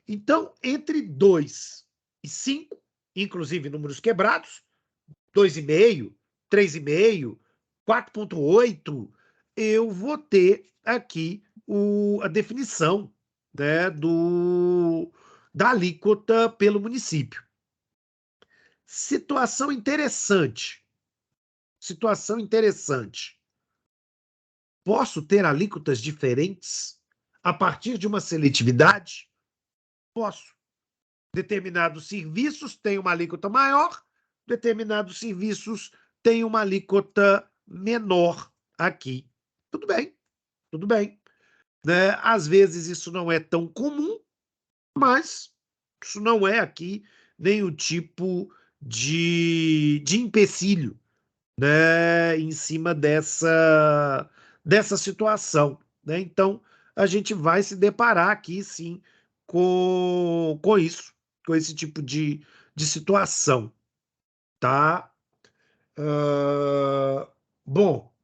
Então, entre 2 e 5, inclusive números quebrados, 2,5, 3,5, 4,8, eu vou ter aqui a definição né, da alíquota pelo município. Situação interessante. Situação interessante. Posso ter alíquotas diferentes a partir de uma seletividade? Posso. Determinados serviços têm uma alíquota maior, determinados serviços têm uma alíquota menor aqui. Tudo bem, tudo bem. Né? Às vezes isso não é tão comum, mas isso não é aqui nem o tipo de empecilho, né, em cima dessa situação. Né? Então, a gente vai se deparar aqui, sim, com isso, com esse tipo de situação. Tá? Bom,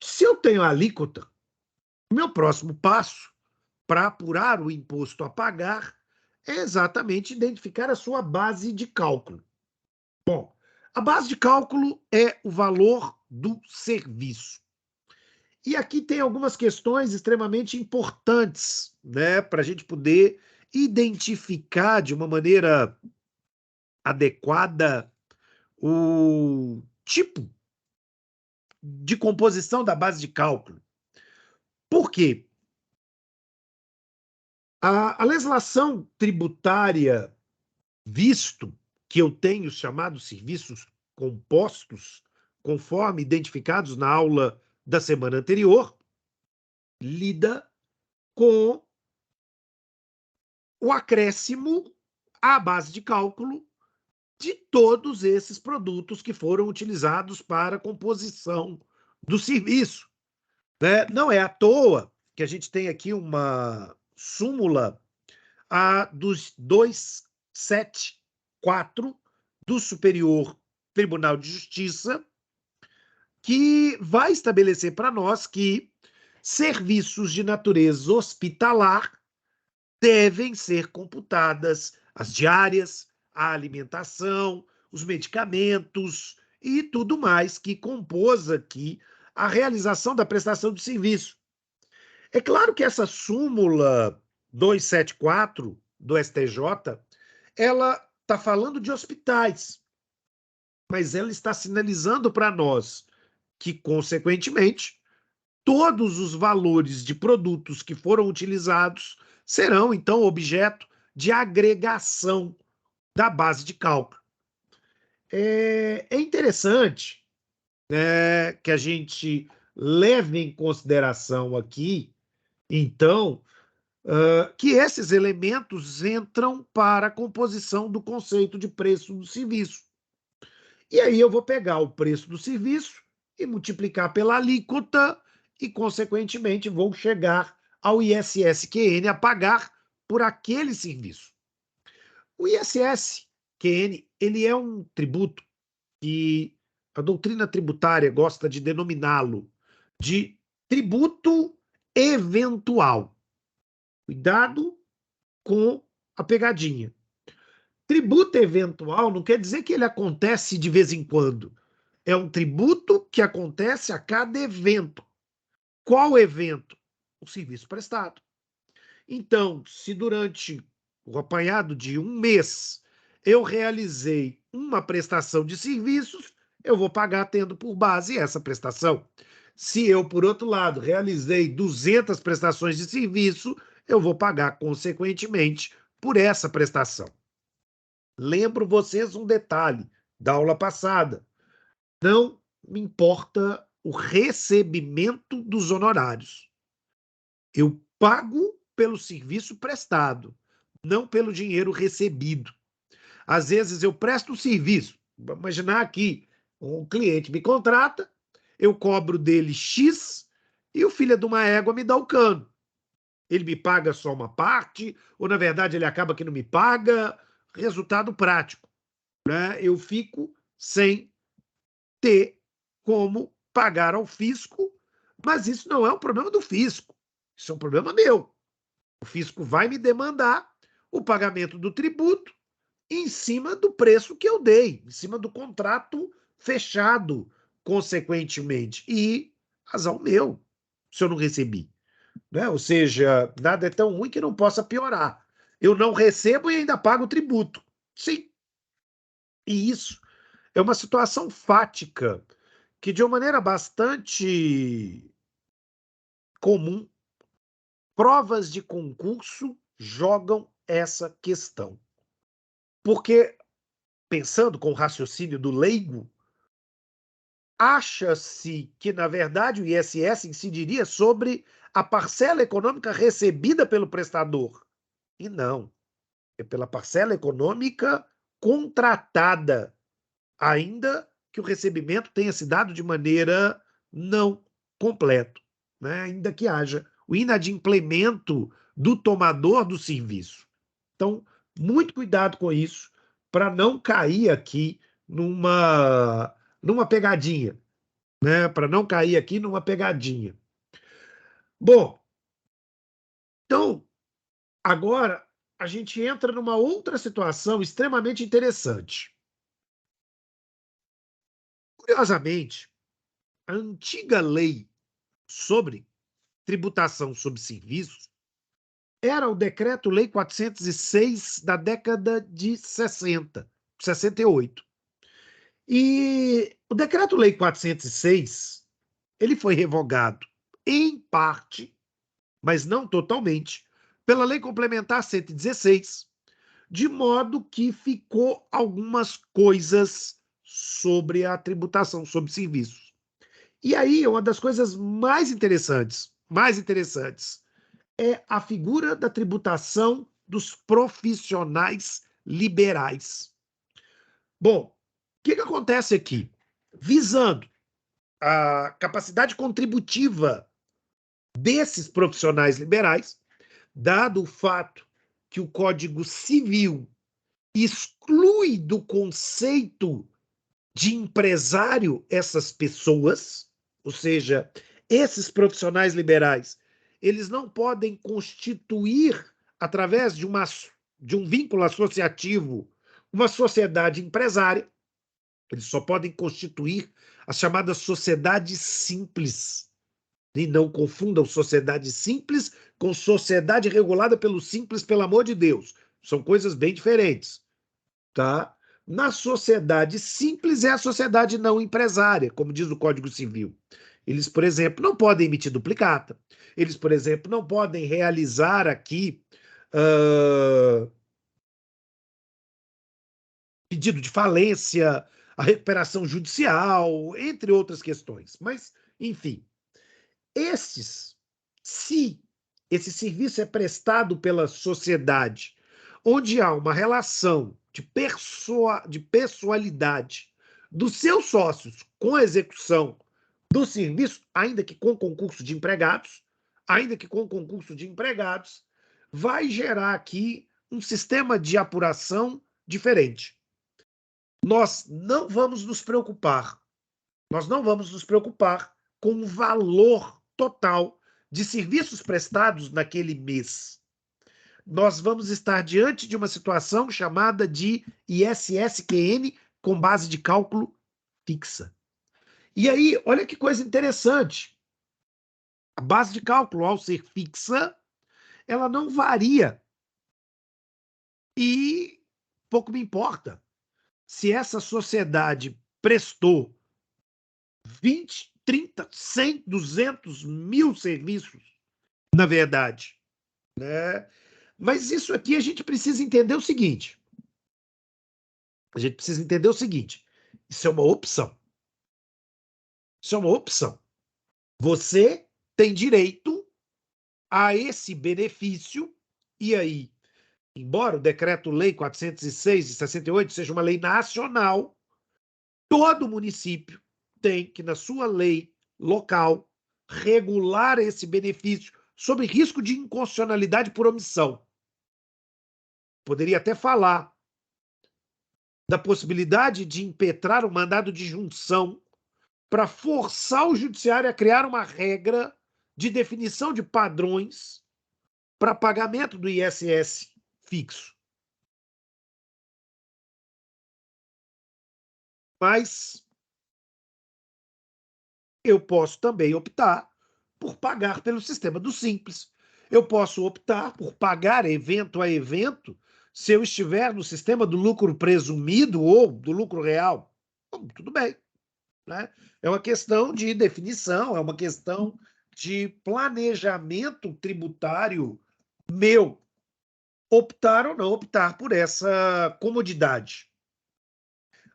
se eu tenho a alíquota, o meu próximo passo para apurar o imposto a pagar é exatamente identificar a sua base de cálculo. Bom, a base de cálculo é o valor do serviço. E aqui tem algumas questões extremamente importantes, né, para a gente poder identificar de uma maneira adequada o tipo de composição da base de cálculo. Por quê? A legislação tributária, visto que eu tenho chamados serviços compostos, conforme identificados na aula da semana anterior, lida com o acréscimo à base de cálculo de todos esses produtos que foram utilizados para a composição do serviço. Né? Não é à toa que a gente tem aqui uma súmula dos 274 do Superior Tribunal de Justiça, que vai estabelecer para nós que serviços de natureza hospitalar devem ser computadas as diárias, a alimentação, os medicamentos e tudo mais que compôs aqui a realização da prestação de serviço. É claro que essa súmula 274 do STJ, ela está falando de hospitais, mas ela está sinalizando para nós que, consequentemente, todos os valores de produtos que foram utilizados serão, então, objeto de agregação da base de cálculo. É interessante, né, que a gente leve em consideração aqui, então, que esses elementos entram para a composição do conceito de preço do serviço. E aí eu vou pegar o preço do serviço e multiplicar pela alíquota e, consequentemente, vou chegar ao ISS-QN a pagar por aquele serviço. O ISS-QN, ele é um tributo que a doutrina tributária gosta de denominá-lo de tributo eventual. Cuidado com a pegadinha. Tributo eventual não quer dizer que ele acontece de vez em quando. É um tributo que acontece a cada evento. Qual evento? O serviço prestado. Então, se durante o apanhado de um mês eu realizei uma prestação de serviços, eu vou pagar tendo por base essa prestação. Se eu, por outro lado, realizei 200 prestações de serviço, eu vou pagar, consequentemente, por essa prestação. Lembro vocês um detalhe da aula passada. Não me importa o recebimento dos honorários. Eu pago pelo serviço prestado, não pelo dinheiro recebido. Às vezes eu presto um serviço, vamos imaginar aqui, um cliente me contrata, eu cobro dele X e o filho de uma égua me dá o cano. Ele me paga só uma parte, ou na verdade ele acaba que não me paga. Resultado prático, né? Eu fico sem ter como pagar ao fisco, mas isso não é um problema do fisco, isso é um problema meu. O fisco vai me demandar o pagamento do tributo em cima do preço que eu dei, em cima do contrato fechado, consequentemente. E razão meu, se eu não recebi. né? Ou seja, nada é tão ruim que não possa piorar. Eu não recebo e ainda pago tributo. Sim, e isso é uma situação fática que, de uma maneira bastante comum, provas de concurso jogam essa questão. Porque, pensando com o raciocínio do leigo, acha-se que, na verdade, o ISS incidiria sobre a parcela econômica recebida pelo prestador. E não, é pela parcela econômica contratada, ainda que o recebimento tenha se dado de maneira não completa, né? Ainda que haja o inadimplemento do tomador do serviço. Então, muito cuidado com isso, para não cair aqui numa pegadinha, né? Para não cair aqui numa pegadinha. Bom, então, agora a gente entra numa outra situação extremamente interessante. Curiosamente, a antiga lei sobre tributação sobre serviços era o Decreto-Lei 406 da década de 60, 68. E o Decreto-Lei 406, ele foi revogado em parte, mas não totalmente, pela Lei Complementar 116, de modo que ficou algumas coisas sobre a tributação sobre serviços. E aí, uma das coisas mais interessantes, é a figura da tributação dos profissionais liberais. Bom, o que acontece aqui? Visando a capacidade contributiva desses profissionais liberais, dado o fato que o Código Civil exclui do conceito de empresário essas pessoas, ou seja, esses profissionais liberais, eles não podem constituir, através de um vínculo associativo, uma sociedade empresária, eles só podem constituir as chamadas sociedades simples. E não confundam sociedade simples com sociedade regulada pelo simples, pelo amor de Deus. São coisas bem diferentes, tá? Na sociedade simples é a sociedade não empresária, como diz o Código Civil. Eles, por exemplo, não podem emitir duplicata. Eles, por exemplo, não podem realizar aqui pedido de falência, a recuperação judicial, entre outras questões. Mas, enfim, se esse serviço é prestado pela sociedade, onde há uma relação de pessoalidade dos seus sócios com a execução do serviço, ainda que com concurso de empregados, vai gerar aqui um sistema de apuração diferente. Nós não vamos nos preocupar, com o valor total de serviços prestados naquele mês. Nós vamos estar diante de uma situação chamada de ISSQN com base de cálculo fixa. E aí, olha que coisa interessante. A base de cálculo, ao ser fixa, ela não varia. E pouco me importa se essa sociedade prestou 20, 30, 100, 200 mil serviços, na verdade, né? Mas isso aqui a gente precisa entender o seguinte. Isso é uma opção. Isso é uma opção. Você tem direito a esse benefício, e aí, embora o Decreto-Lei 406 de 68 seja uma lei nacional, todo município tem que, na sua lei local, regular esse benefício sob risco de inconstitucionalidade por omissão. Poderia até falar da possibilidade de impetrar o mandado de junção para forçar o judiciário a criar uma regra de definição de padrões para pagamento do ISS fixo. Mas eu posso também optar por pagar pelo sistema do Simples. Eu posso optar por pagar evento a evento se eu estiver no sistema do lucro presumido ou do lucro real. Bom, tudo bem, né? É uma questão de definição, é uma questão de planejamento tributário meu, optar ou não optar por essa comodidade.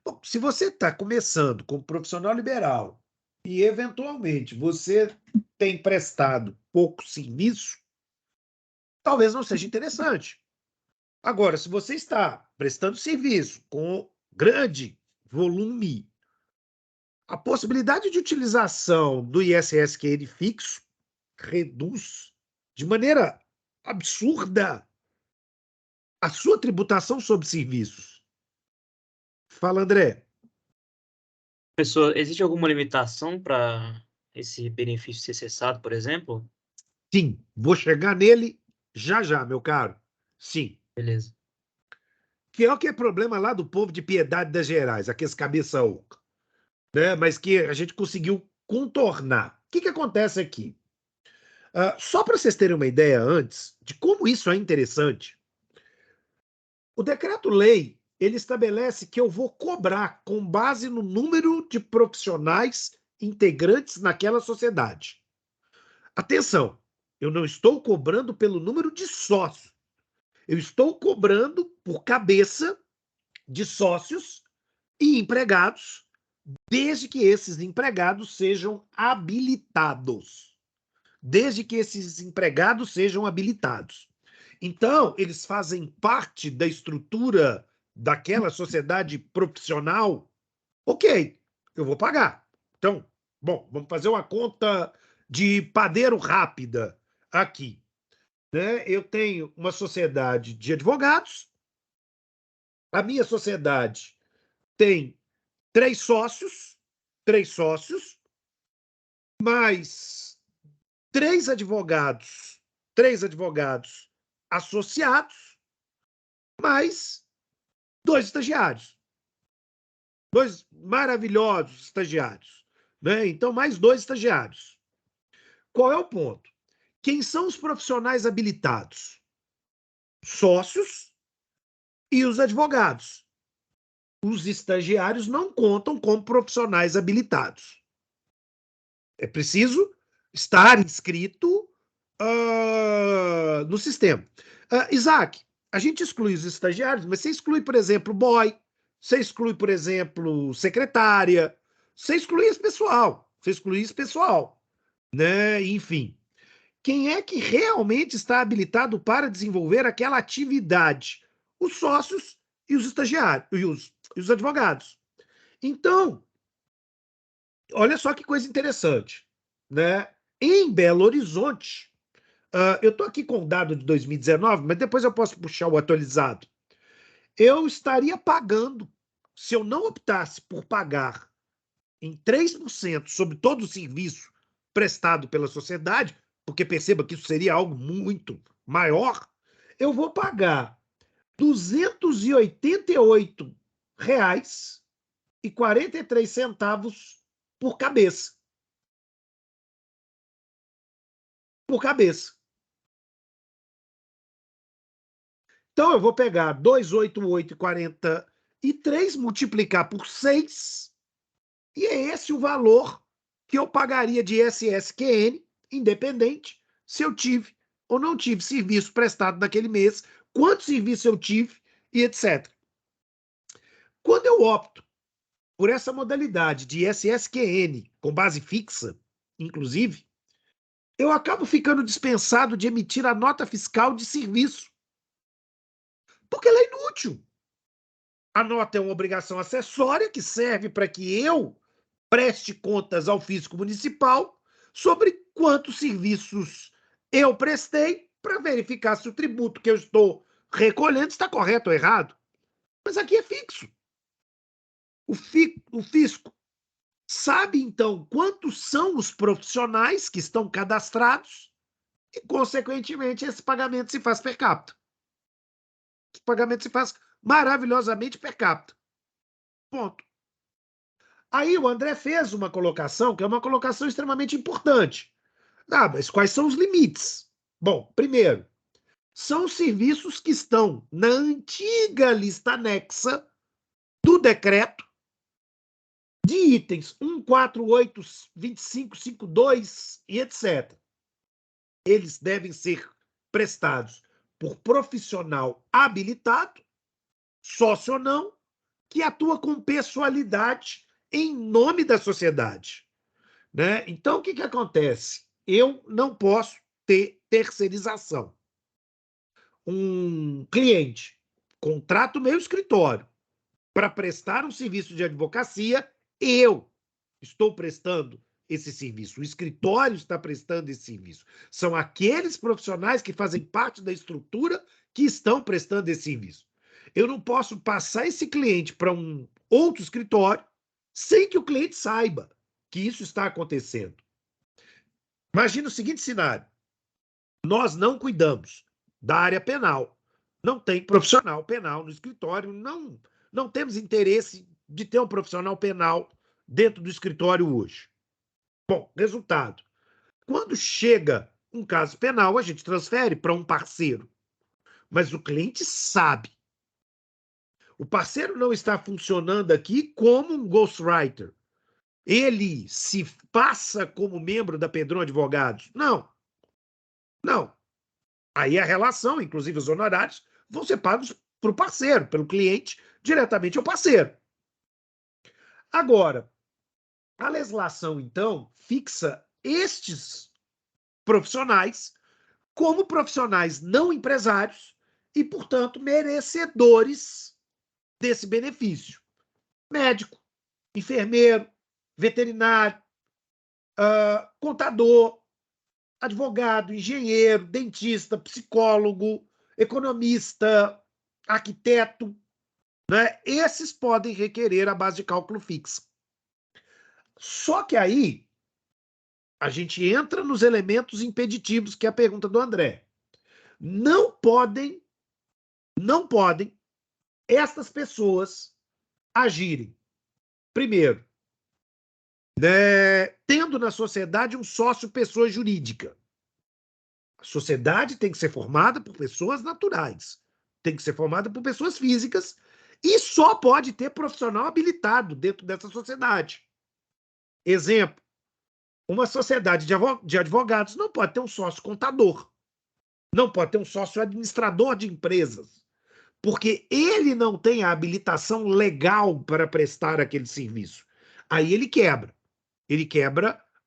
Bom, se você está começando como profissional liberal e, eventualmente, você tem prestado pouco serviço, talvez não seja interessante. Agora, se você está prestando serviço com grande volume, a possibilidade de utilização do ISSQN fixo reduz de maneira absurda a sua tributação sobre serviços. Fala, André. Professor, existe alguma limitação para esse benefício ser cessado, por exemplo? Sim, vou chegar nele já já, meu caro. Sim. Beleza. Que é o que é problema lá do povo de Piedade das Gerais, aqueles cabeça oca, né? Mas que a gente conseguiu contornar. O que acontece aqui? Só para vocês terem uma ideia antes de como isso é interessante, o decreto-lei ele estabelece que eu vou cobrar com base no número de profissionais integrantes naquela sociedade. Atenção, eu não estou cobrando pelo número de sócios, eu estou cobrando por cabeça de sócios e empregados, desde que esses empregados sejam habilitados. Desde que esses empregados sejam habilitados. Então, eles fazem parte da estrutura daquela sociedade profissional. Ok, eu vou pagar. Então, bom, vamos fazer uma conta de padeiro rápida aqui. Né? Eu tenho uma sociedade de advogados, a minha sociedade tem três sócios, mais três advogados associados, mais dois estagiários, dois maravilhosos estagiários, né? Então, mais dois estagiários. Qual é o ponto? Quem são os profissionais habilitados? Sócios e os advogados. Os estagiários não contam como profissionais habilitados. É preciso estar inscrito no sistema. Isaac, a gente exclui os estagiários, mas você exclui, por exemplo, boy, você exclui, por exemplo, secretária, você exclui esse pessoal, né? Enfim, quem é que realmente está habilitado para desenvolver aquela atividade? Os sócios e os estagiários, e os advogados. Então, olha só que coisa interessante, né? Em Belo Horizonte, eu estou aqui com o dado de 2019, mas depois eu posso puxar o atualizado. Eu estaria pagando, se eu não optasse por pagar em 3% sobre todo o serviço prestado pela sociedade, porque perceba que isso seria algo muito maior, eu vou pagar R$ 288,43 por cabeça. Por cabeça. Então, eu vou pegar 288,43, multiplicar por 6, e é esse o valor que eu pagaria de ISSQN, independente se eu tive ou não tive serviço prestado naquele mês, quanto serviço eu tive e etc. Quando eu opto por essa modalidade de ISSQN com base fixa, inclusive, eu acabo ficando dispensado de emitir a nota fiscal de serviço, porque ela é inútil. A nota é uma obrigação acessória que serve para que eu preste contas ao fisco municipal sobre quantos serviços eu prestei para verificar se o tributo que eu estou recolhendo está correto ou errado. Mas aqui é fixo. O fisco sabe, então, quantos são os profissionais que estão cadastrados e, consequentemente, esse pagamento se faz per capita. Esse pagamento se faz maravilhosamente per capita. Ponto. Aí o André fez uma colocação, que é uma colocação extremamente importante. Ah, mas quais são os limites? Bom, primeiro, são os serviços que estão na antiga lista anexa do decreto de itens 148, 25, 52 e etc. Eles devem ser prestados por profissional habilitado, sócio ou não, que atua com pessoalidade em nome da sociedade. Né? Então, o que acontece? Eu não posso ter terceirização. Um cliente contrata o meu escritório para prestar um serviço de advocacia, eu estou prestando esse serviço, o escritório está prestando esse serviço. São aqueles profissionais que fazem parte da estrutura que estão prestando esse serviço. Eu não posso passar esse cliente para um outro escritório sem que o cliente saiba que isso está acontecendo. Imagina o seguinte cenário: nós não cuidamos da área penal, não tem profissional penal no escritório, não temos interesse de ter um profissional penal dentro do escritório hoje. Bom, resultado: quando chega um caso penal, a gente transfere para um parceiro, mas o cliente sabe. O parceiro não está funcionando aqui como um ghostwriter. Ele se passa como membro da Pedron Advogados. Não, não. Aí a relação, inclusive os honorários, vão ser pagos para o parceiro, pelo cliente, diretamente ao parceiro. Agora, a legislação, então, fixa estes profissionais como profissionais não empresários e, portanto, merecedores desse benefício. Médico, enfermeiro, veterinário, contador, advogado, engenheiro, dentista, psicólogo, economista, arquiteto, né? Esses podem requerer a base de cálculo fixa. Só que aí a gente entra nos elementos impeditivos, que é a pergunta do André. Não podem estas pessoas agirem, primeiro, né, tendo na sociedade um sócio pessoa jurídica. A sociedade tem que ser formada por pessoas naturais, tem que ser formada por pessoas físicas e só pode ter profissional habilitado dentro dessa sociedade. Exemplo, uma sociedade de advogados não pode ter um sócio contador, não pode ter um sócio administrador de empresas, porque ele não tem a habilitação legal para prestar aquele serviço. Aí ele quebra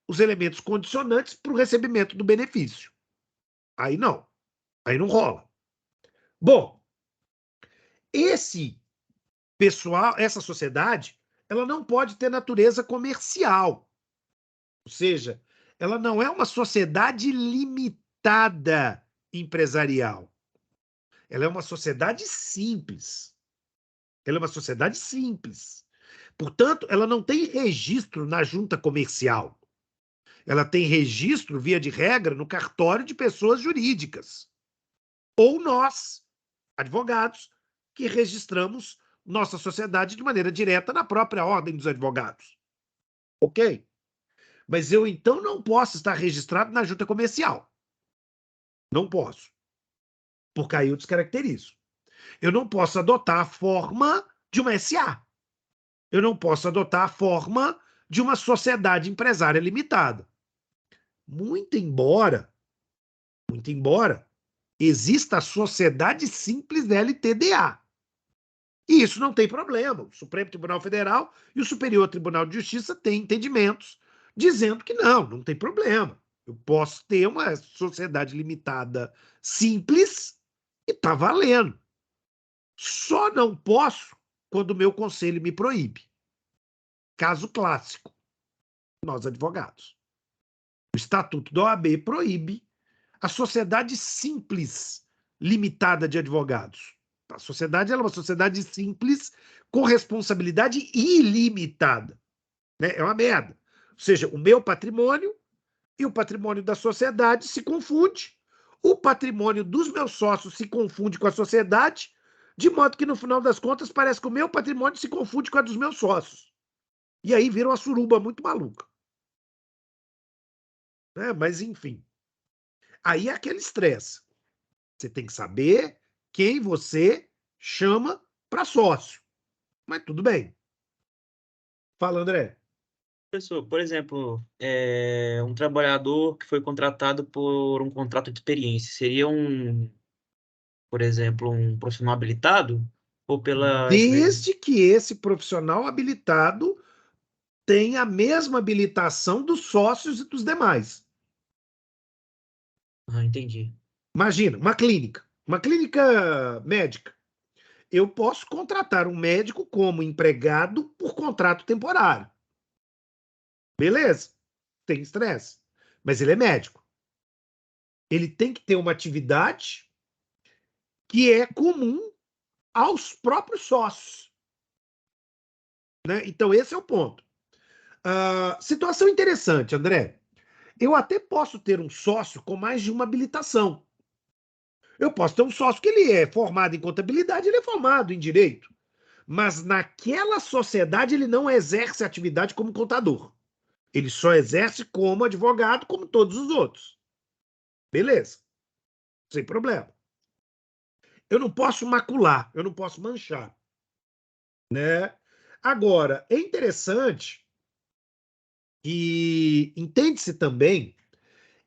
os elementos condicionantes para o recebimento do benefício. Aí não rola. Bom, essa sociedade, ela não pode ter natureza comercial. Ou seja, ela não é uma sociedade limitada empresarial. Ela é uma sociedade simples. Ela é uma sociedade simples. Portanto, ela não tem registro na junta comercial. Ela tem registro, via de regra, no cartório de pessoas jurídicas. Ou nós, advogados, que registramos nossa sociedade de maneira direta na própria ordem dos advogados. Ok? Mas eu, então, não posso estar registrado na junta comercial. Não posso. Porque aí eu descaracterizo. Eu não posso adotar a forma de uma SA. Eu não posso adotar a forma de uma sociedade empresária limitada. Muito embora exista a sociedade simples LTDA. E isso não tem problema. O Supremo Tribunal Federal e o Superior Tribunal de Justiça têm entendimentos dizendo que não tem problema. Eu posso ter uma sociedade limitada simples e está valendo. Só não posso quando o meu conselho me proíbe. Caso clássico, nós advogados. O Estatuto da OAB proíbe a sociedade simples limitada de advogados. A sociedade é uma sociedade simples com responsabilidade ilimitada. Né? É uma merda. Ou seja, o meu patrimônio e o patrimônio da sociedade se confunde. O patrimônio dos meus sócios se confunde com a sociedade, de modo que, no final das contas, parece que o meu patrimônio se confunde com a dos meus sócios. E aí vira uma suruba muito maluca. né? Mas, enfim. Aí é aquele estresse. Você tem que saber quem você chama para sócio. Mas tudo bem. Fala, André. Professor, por exemplo, um trabalhador que foi contratado por um contrato de experiência, seria por exemplo, um profissional habilitado? Ou pela empresa? Desde que esse profissional habilitado tenha a mesma habilitação dos sócios e dos demais. Ah, entendi. Imagina, uma clínica médica. Eu posso contratar um médico como empregado por contrato temporário. Beleza, tem estresse, mas ele é médico. Ele tem que ter uma atividade que é comum aos próprios sócios, né? Então, esse é o ponto. Situação interessante, André. Eu até posso ter um sócio com mais de uma habilitação. Eu posso ter um sócio que ele é formado em contabilidade, ele é formado em direito. Mas naquela sociedade ele não exerce atividade como contador. Ele só exerce como advogado, como todos os outros. Beleza, sem problema. Eu não posso macular, eu não posso manchar, né? Agora, é interessante que entende-se também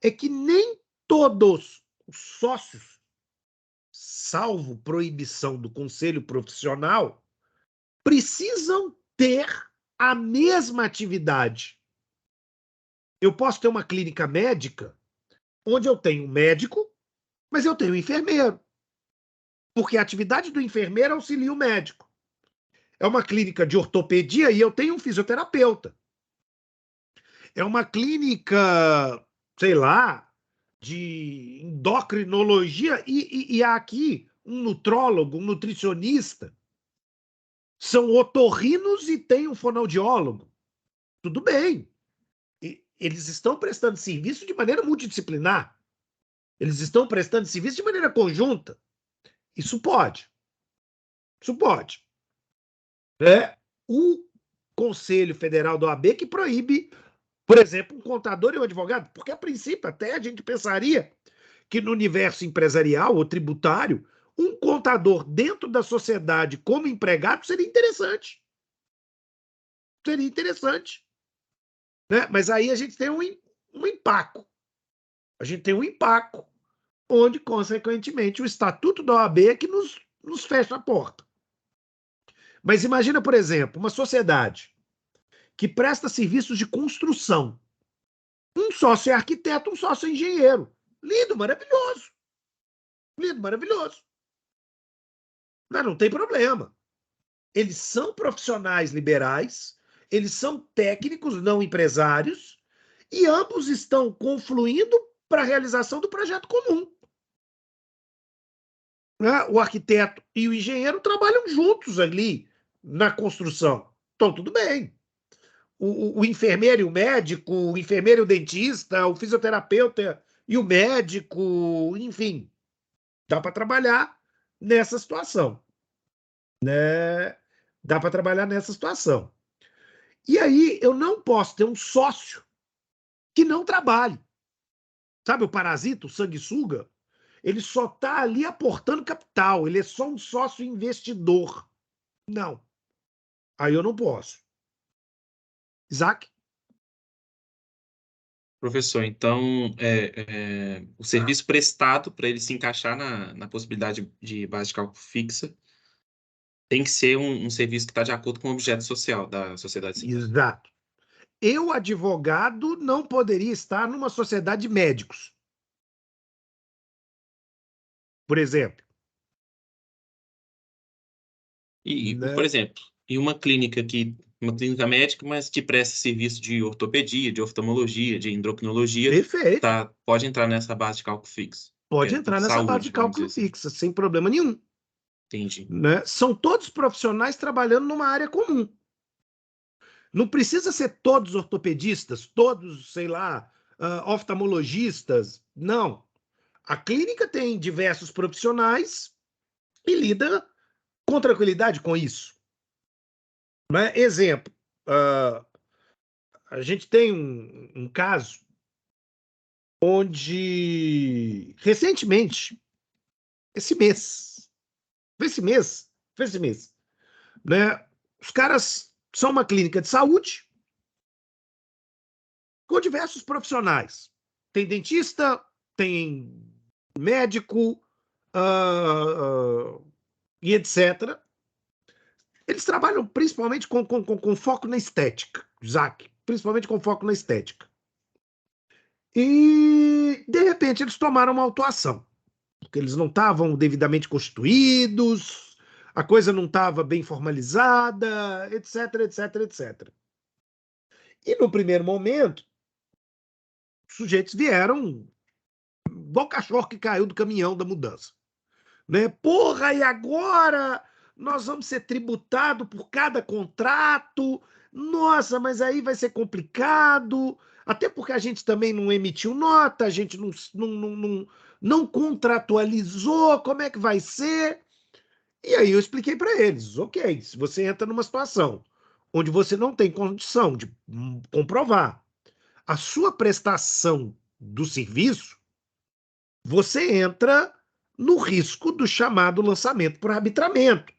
é que nem todos os sócios, salvo proibição do conselho profissional, precisam ter a mesma atividade. Eu posso ter uma clínica médica onde eu tenho um médico, mas eu tenho um enfermeiro, porque a atividade do enfermeiro auxilia o médico. É uma clínica de ortopedia e eu tenho um fisioterapeuta. É uma clínica, sei lá, de endocrinologia e há aqui um nutrólogo, um nutricionista. São otorrinos e tem um fonoaudiólogo. Tudo bem. Eles estão prestando serviço de maneira multidisciplinar. Eles estão prestando serviço de maneira conjunta. Isso pode. Isso pode. É o Conselho Federal da OAB que proíbe, por exemplo, um contador e um advogado, porque a princípio até a gente pensaria que no universo empresarial ou tributário, um contador dentro da sociedade como empregado seria interessante. Seria interessante. Né? Mas aí a gente tem um empaco. A gente tem um empaco, onde, consequentemente, o Estatuto da OAB é que nos fecha a porta. Mas imagina, por exemplo, uma sociedade que presta serviços de construção. Um sócio é arquiteto, um sócio é engenheiro. Lindo, maravilhoso. Lindo, maravilhoso. Mas não tem problema. Eles são profissionais liberais, eles são técnicos, não empresários, e ambos estão confluindo para a realização do projeto comum. Né? O arquiteto e o engenheiro trabalham juntos ali na construção. Então, tudo bem. O enfermeiro e o médico, o enfermeiro e o dentista, o fisioterapeuta e o médico, enfim, dá para trabalhar nessa situação. Né? Dá para trabalhar nessa situação. E aí eu não posso ter um sócio que não trabalhe. Sabe o parasita, o sanguessuga? Ele só está ali aportando capital, ele é só um sócio investidor. Não. Aí eu não posso. Isaac? Professor, então, o serviço prestado para ele se encaixar na possibilidade de base de cálculo fixa tem que ser um serviço que está de acordo com o objeto social da sociedade civil. Exato. Eu, advogado, não poderia estar numa sociedade de médicos. Por exemplo. Por Né? exemplo, em uma clínica médica, mas que presta serviço de ortopedia, de oftalmologia, de endocrinologia, Perfeito. pode entrar nessa base de cálculo fixo, que Pode é entrar nessa base de saúde, vamos dizer cálculo assim. fixa, sem problema nenhum. Entendi. Né? São todos profissionais trabalhando numa área comum. Não precisa ser todos ortopedistas, todos, sei lá, oftalmologistas. Não. A clínica tem diversos profissionais e lida com tranquilidade com isso. Né? Exemplo, a gente tem um caso onde, recentemente, esse mês, né, os caras são uma clínica de saúde com diversos profissionais. Tem dentista, tem médico, e etc. Eles trabalham principalmente com foco na estética, Isaac, principalmente com foco na estética. E, de repente, eles tomaram uma autuação, porque eles não estavam devidamente constituídos, a coisa não estava bem formalizada, etc, etc, etc. E, no primeiro momento, os sujeitos vieram igual cachorro que caiu do caminhão da mudança. Né? Porra, e agora nós vamos ser tributados por cada contrato? Nossa, mas aí vai ser complicado, até porque a gente também não emitiu nota, a gente não contratualizou, como é que vai ser? E aí eu expliquei para eles, ok, se você entra numa situação onde você não tem condição de comprovar a sua prestação do serviço, você entra no risco do chamado lançamento por arbitramento.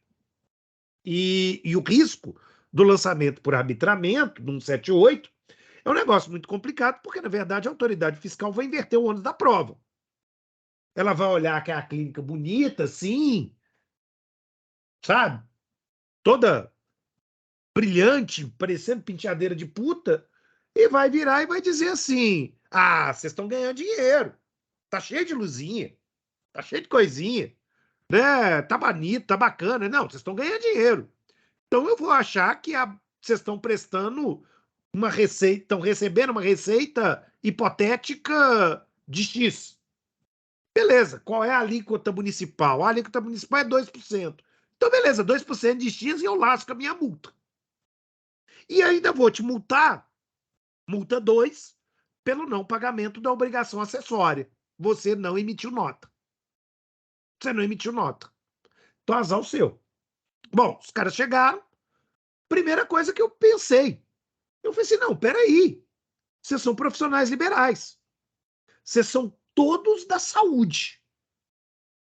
E o risco do lançamento por arbitramento, no 178, é um negócio muito complicado, porque, na verdade, a autoridade fiscal vai inverter o ônus da prova. Ela vai olhar que é a clínica bonita, assim, sabe? Toda brilhante, parecendo penteadeira de puta, e vai virar e vai dizer assim: ah, vocês estão ganhando dinheiro, tá cheio de luzinha, tá cheio de coisinha, né? Tá bonito, tá bacana. Não, vocês estão ganhando dinheiro. Então eu vou achar que vocês estão prestando uma receita, estão recebendo uma receita hipotética de X. Beleza, qual é a alíquota municipal? A alíquota municipal é 2%. Então, beleza, 2% de X e eu lasco a minha multa. E ainda vou te multar, multa 2, pelo não pagamento da obrigação acessória. Você não emitiu nota. Você não emitiu nota. Então, azar o seu. Bom, os caras chegaram. Primeira coisa que eu pensei. Eu falei assim, não, peraí. Vocês são profissionais liberais. Vocês são todos da saúde.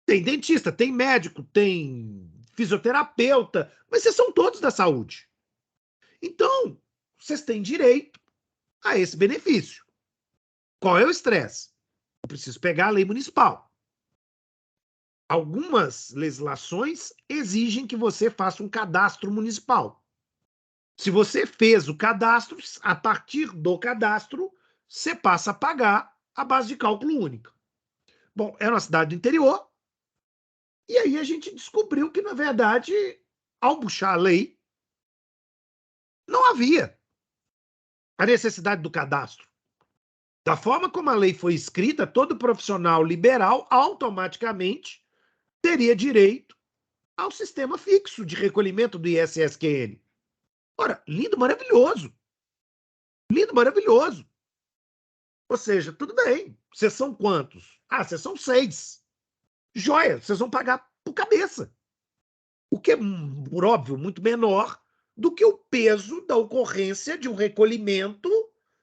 Tem dentista, tem médico, tem fisioterapeuta, mas vocês são todos da saúde. Então, vocês têm direito a esse benefício. Qual é o estresse? Eu preciso pegar a lei municipal. Algumas legislações exigem que você faça um cadastro municipal. Se você fez o cadastro, a partir do cadastro, você passa a pagar a base de cálculo única. Bom, era uma cidade do interior, e aí a gente descobriu que, na verdade, ao puxar a lei, não havia a necessidade do cadastro. Da forma como a lei foi escrita, todo profissional liberal automaticamente teria direito ao sistema fixo de recolhimento do ISSQN. Ora, lindo, maravilhoso. Lindo, maravilhoso. Ou seja, tudo bem. Vocês são quantos? Ah, vocês são 6. Joia, vocês vão pagar por cabeça. O que é, por óbvio, muito menor do que o peso da ocorrência de um recolhimento,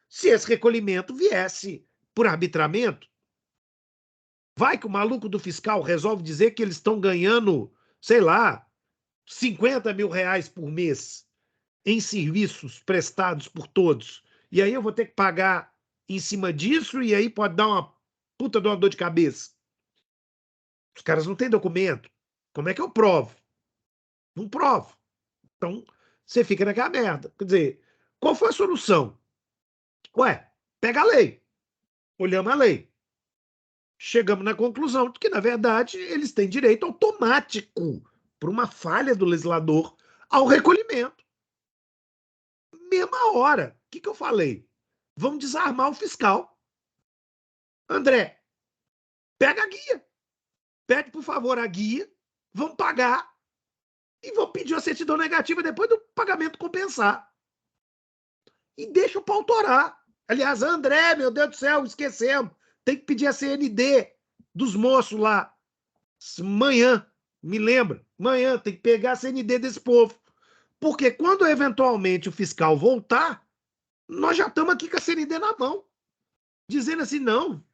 se esse recolhimento viesse por arbitramento. Vai que o maluco do fiscal resolve dizer que eles estão ganhando, sei lá, 50 mil reais por mês em serviços prestados por todos. E aí eu vou ter que pagar em cima disso e aí pode dar uma puta de uma dor de cabeça. Os caras não têm documento. Como é que eu provo? Não provo. Então, você fica naquela merda. Quer dizer, qual foi a solução? Ué, pega a lei. Olhamos a lei. Chegamos na conclusão de que, na verdade, eles têm direito automático, por uma falha do legislador, ao recolhimento. Mesma hora. O que eu falei? Vamos desarmar o fiscal. André, pega a guia. Pede, por favor, a guia. Vamos pagar. E vamos pedir a certidão negativa depois do pagamento compensar. E deixa o pau torar. Aliás, André, meu Deus do céu, esquecemos. Tem que pedir a CND dos moços lá. Amanhã, me lembra. Amanhã tem que pegar a CND desse povo. Porque quando eventualmente o fiscal voltar, nós já estamos aqui com a CND na mão. Dizendo assim, não,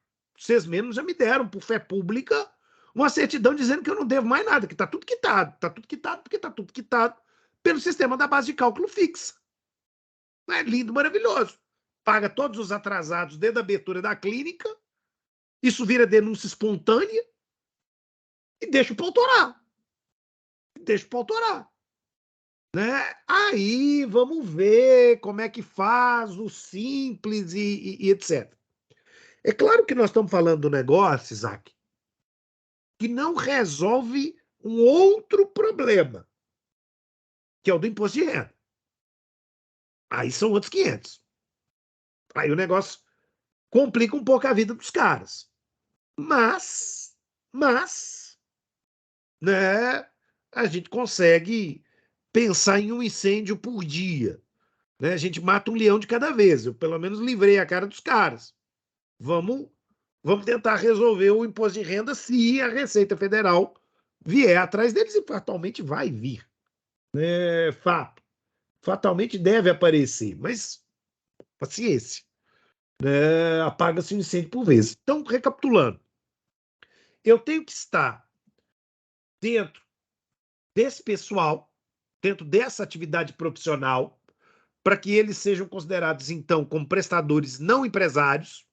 vocês mesmos já me deram, por fé pública, uma certidão dizendo que eu não devo mais nada, que está tudo quitado. Está tudo quitado porque está tudo quitado pelo sistema da base de cálculo fixa. É lindo, maravilhoso. Paga todos os atrasados desde a abertura da clínica, isso vira denúncia espontânea e deixa para autorar. Deixa para autorar. Né? Aí vamos ver como é que faz o simples e etc. É claro que nós estamos falando do negócio, Isaac, que não resolve um outro problema, que é o do imposto de renda. Aí são outros 500. Aí o negócio complica um pouco a vida dos caras. Mas, né, a gente consegue pensar em um incêndio por dia. Né? A gente mata um leão de cada vez. Eu, pelo menos, livrei a cara dos caras. Vamos tentar resolver o imposto de renda se a Receita Federal vier atrás deles, e fatalmente vai vir. É fato. Fatalmente deve aparecer, mas paciência. Apaga-se um incêndio por vez. Então, recapitulando, eu tenho que estar dentro desse pessoal, dentro dessa atividade profissional, para que eles sejam considerados, então, como prestadores não empresários.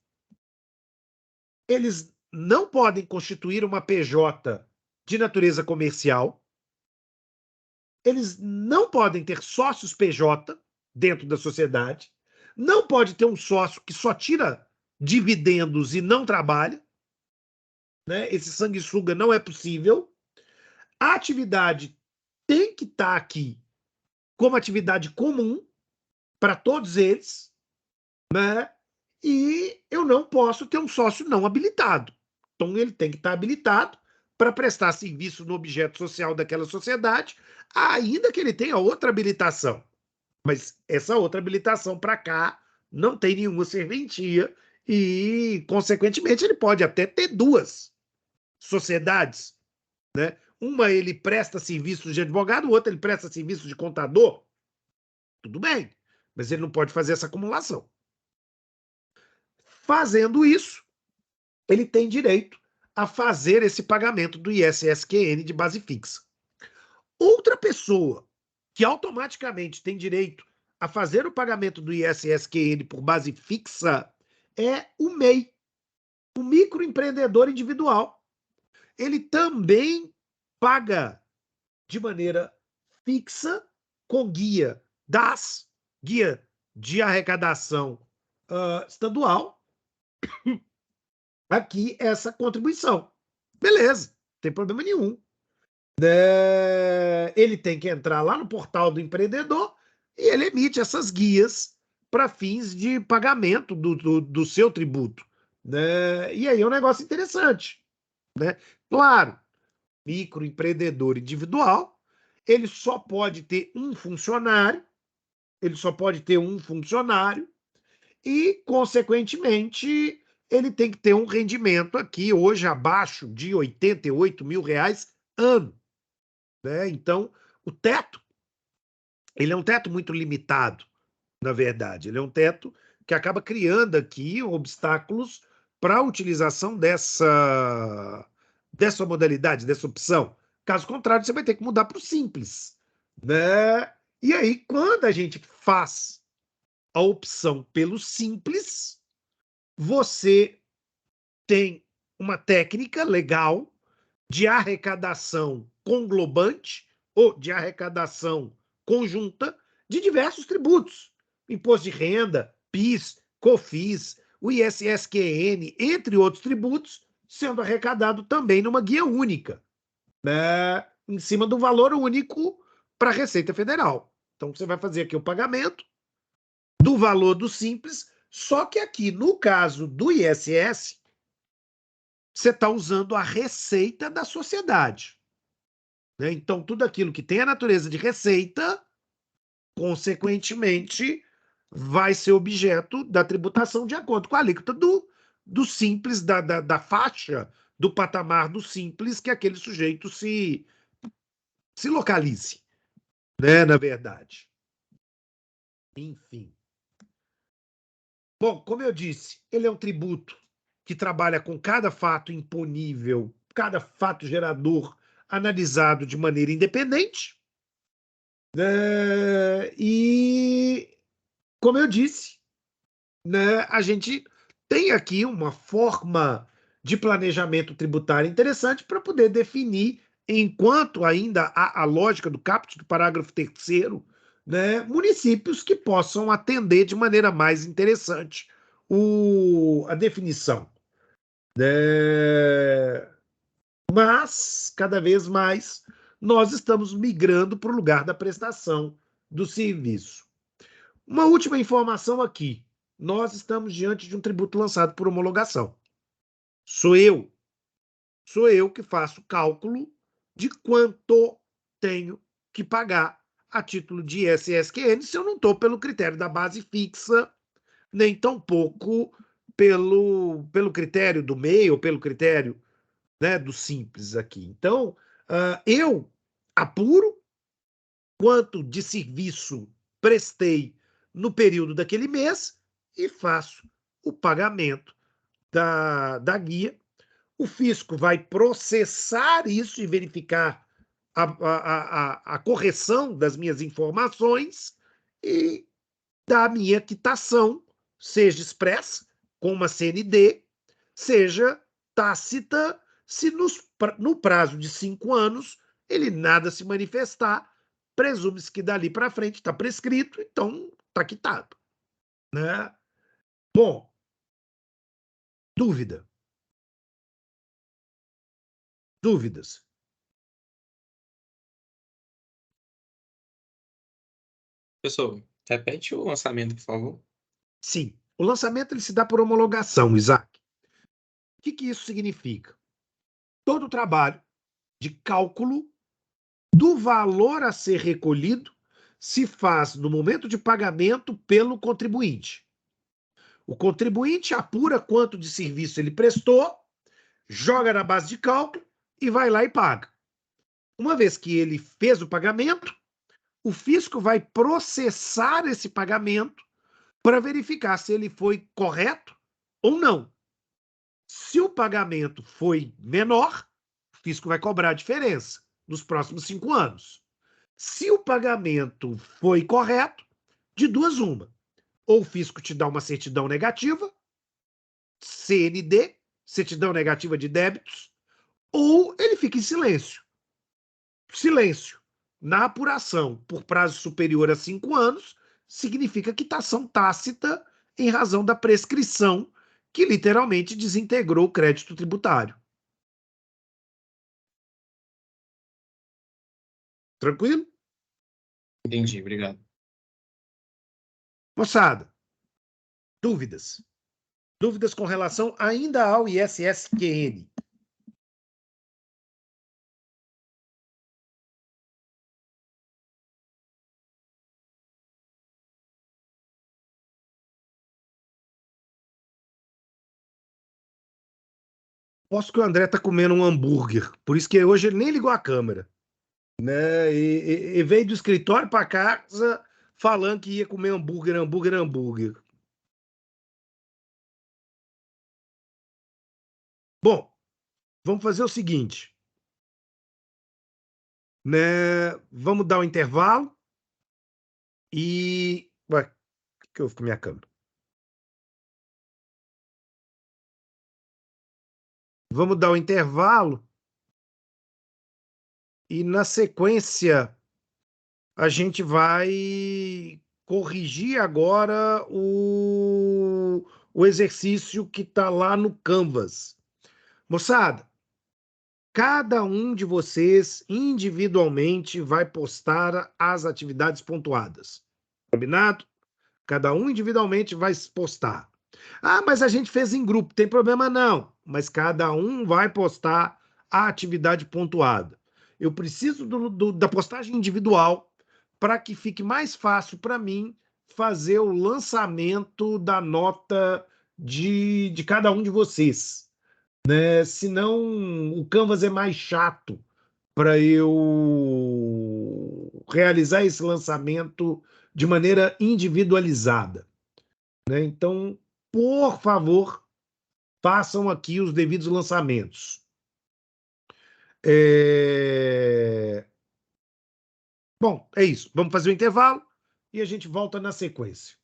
Eles não podem constituir uma PJ de natureza comercial. Eles não podem ter sócios PJ dentro da sociedade. Não pode ter um sócio que só tira dividendos e não trabalha. Né? Esse sanguessuga não é possível. A atividade tem que estar aqui como atividade comum para todos eles, né? E eu não posso ter um sócio não habilitado. Então, ele tem que estar habilitado para prestar serviço no objeto social daquela sociedade, ainda que ele tenha outra habilitação. Mas essa outra habilitação para cá não tem nenhuma serventia e, consequentemente, ele pode até ter duas sociedades. Né? Uma ele presta serviços de advogado, outra ele presta serviços de contador. Tudo bem, mas ele não pode fazer essa acumulação. Fazendo isso, ele tem direito a fazer esse pagamento do ISSQN de base fixa. Outra pessoa que automaticamente tem direito a fazer o pagamento do ISSQN por base fixa é o MEI, o microempreendedor individual. Ele também paga de maneira fixa com guia de arrecadação estadual, aqui essa contribuição. Beleza, não tem problema nenhum. Ele tem que entrar lá no portal do empreendedor e ele emite essas guias para fins de pagamento do seu tributo. Né? E aí é um negócio interessante. Né? Claro, microempreendedor individual, ele só pode ter um funcionário, e, consequentemente, ele tem que ter um rendimento aqui, hoje, abaixo de R$88 mil ano. Né? Então, o teto, ele é um teto muito limitado, na verdade. Ele é um teto que acaba criando aqui obstáculos para a utilização dessa modalidade, dessa opção. Caso contrário, você vai ter que mudar para o simples. Né? E aí, quando a gente faz a opção pelo simples, você tem uma técnica legal de arrecadação conglobante ou de arrecadação conjunta de diversos tributos. Imposto de renda, PIS, COFINS, o ISSQN, entre outros tributos, sendo arrecadado também numa guia única, né, em cima do valor único para a Receita Federal. Então, você vai fazer aqui o pagamento do valor do simples, só que aqui, no caso do ISS, você está usando a receita da sociedade. Né? Então, tudo aquilo que tem a natureza de receita, consequentemente, vai ser objeto da tributação de acordo com a alíquota do simples, da faixa, do patamar do simples que aquele sujeito se localize, né, na verdade. Enfim. Bom, como eu disse, ele é um tributo que trabalha com cada fato imponível, cada fato gerador analisado de maneira independente. E, como eu disse, né, a gente tem aqui uma forma de planejamento tributário interessante para poder definir, enquanto ainda há a lógica do caput do parágrafo 3º, né, municípios que possam atender de maneira mais interessante a definição. Mas, cada vez mais, nós estamos migrando para o lugar da prestação do serviço. Uma última informação aqui. Nós estamos diante de um tributo lançado por homologação. Sou eu que faço o cálculo de quanto tenho que pagar a título de ISSQN se eu não estou pelo critério da base fixa, nem tampouco pelo critério do MEI ou pelo critério, né, do simples aqui. Então, eu apuro quanto de serviço prestei no período daquele mês e faço o pagamento da guia. O fisco vai processar isso e verificar a correção das minhas informações e dar a minha quitação, seja expressa, com uma CND, seja tácita, se no prazo de 5 anos ele nada se manifestar, presume-se que dali para frente está prescrito, então está quitado. Né? Bom, dúvidas? Pessoal, repete o lançamento, por favor. Sim, o lançamento ele se dá por homologação, Isaac. O que isso significa? Todo o trabalho de cálculo do valor a ser recolhido se faz no momento de pagamento pelo contribuinte. O contribuinte apura quanto de serviço ele prestou, joga na base de cálculo e vai lá e paga. Uma vez que ele fez o pagamento, o fisco vai processar esse pagamento para verificar se ele foi correto ou não. Se o pagamento foi menor, o fisco vai cobrar a diferença nos próximos 5 anos. Se o pagamento foi correto, de duas uma. Ou o fisco te dá uma certidão negativa, CND, certidão negativa de débitos, ou ele fica em silêncio. Silêncio na apuração por prazo superior a 5 anos significa quitação tácita em razão da prescrição que literalmente desintegrou o crédito tributário. Tranquilo? Entendi, obrigado. Moçada, dúvidas? Dúvidas com relação ainda ao ISSQN? Posso que o André está comendo um hambúrguer, por isso que hoje ele nem ligou a câmera. Né? E veio do escritório para casa falando que ia comer hambúrguer. Bom, vamos fazer o seguinte. Né? Vamos dar um intervalo e... Ué, o que eu fico com minha câmera? Vamos dar um intervalo e, na sequência, a gente vai corrigir agora o exercício que está lá no Canvas. Moçada, cada um de vocês individualmente vai postar as atividades pontuadas. Combinado? Cada um individualmente vai postar. Ah, mas a gente fez em grupo, tem problema não. Mas cada um vai postar a atividade pontuada. Eu preciso da postagem individual para que fique mais fácil para mim fazer o lançamento da nota de cada um de vocês. Né? Senão o Canvas é mais chato para eu realizar esse lançamento de maneira individualizada. Né? Então, por favor, façam aqui os devidos lançamentos. Bom, é isso. Vamos fazer o intervalo e a gente volta na sequência.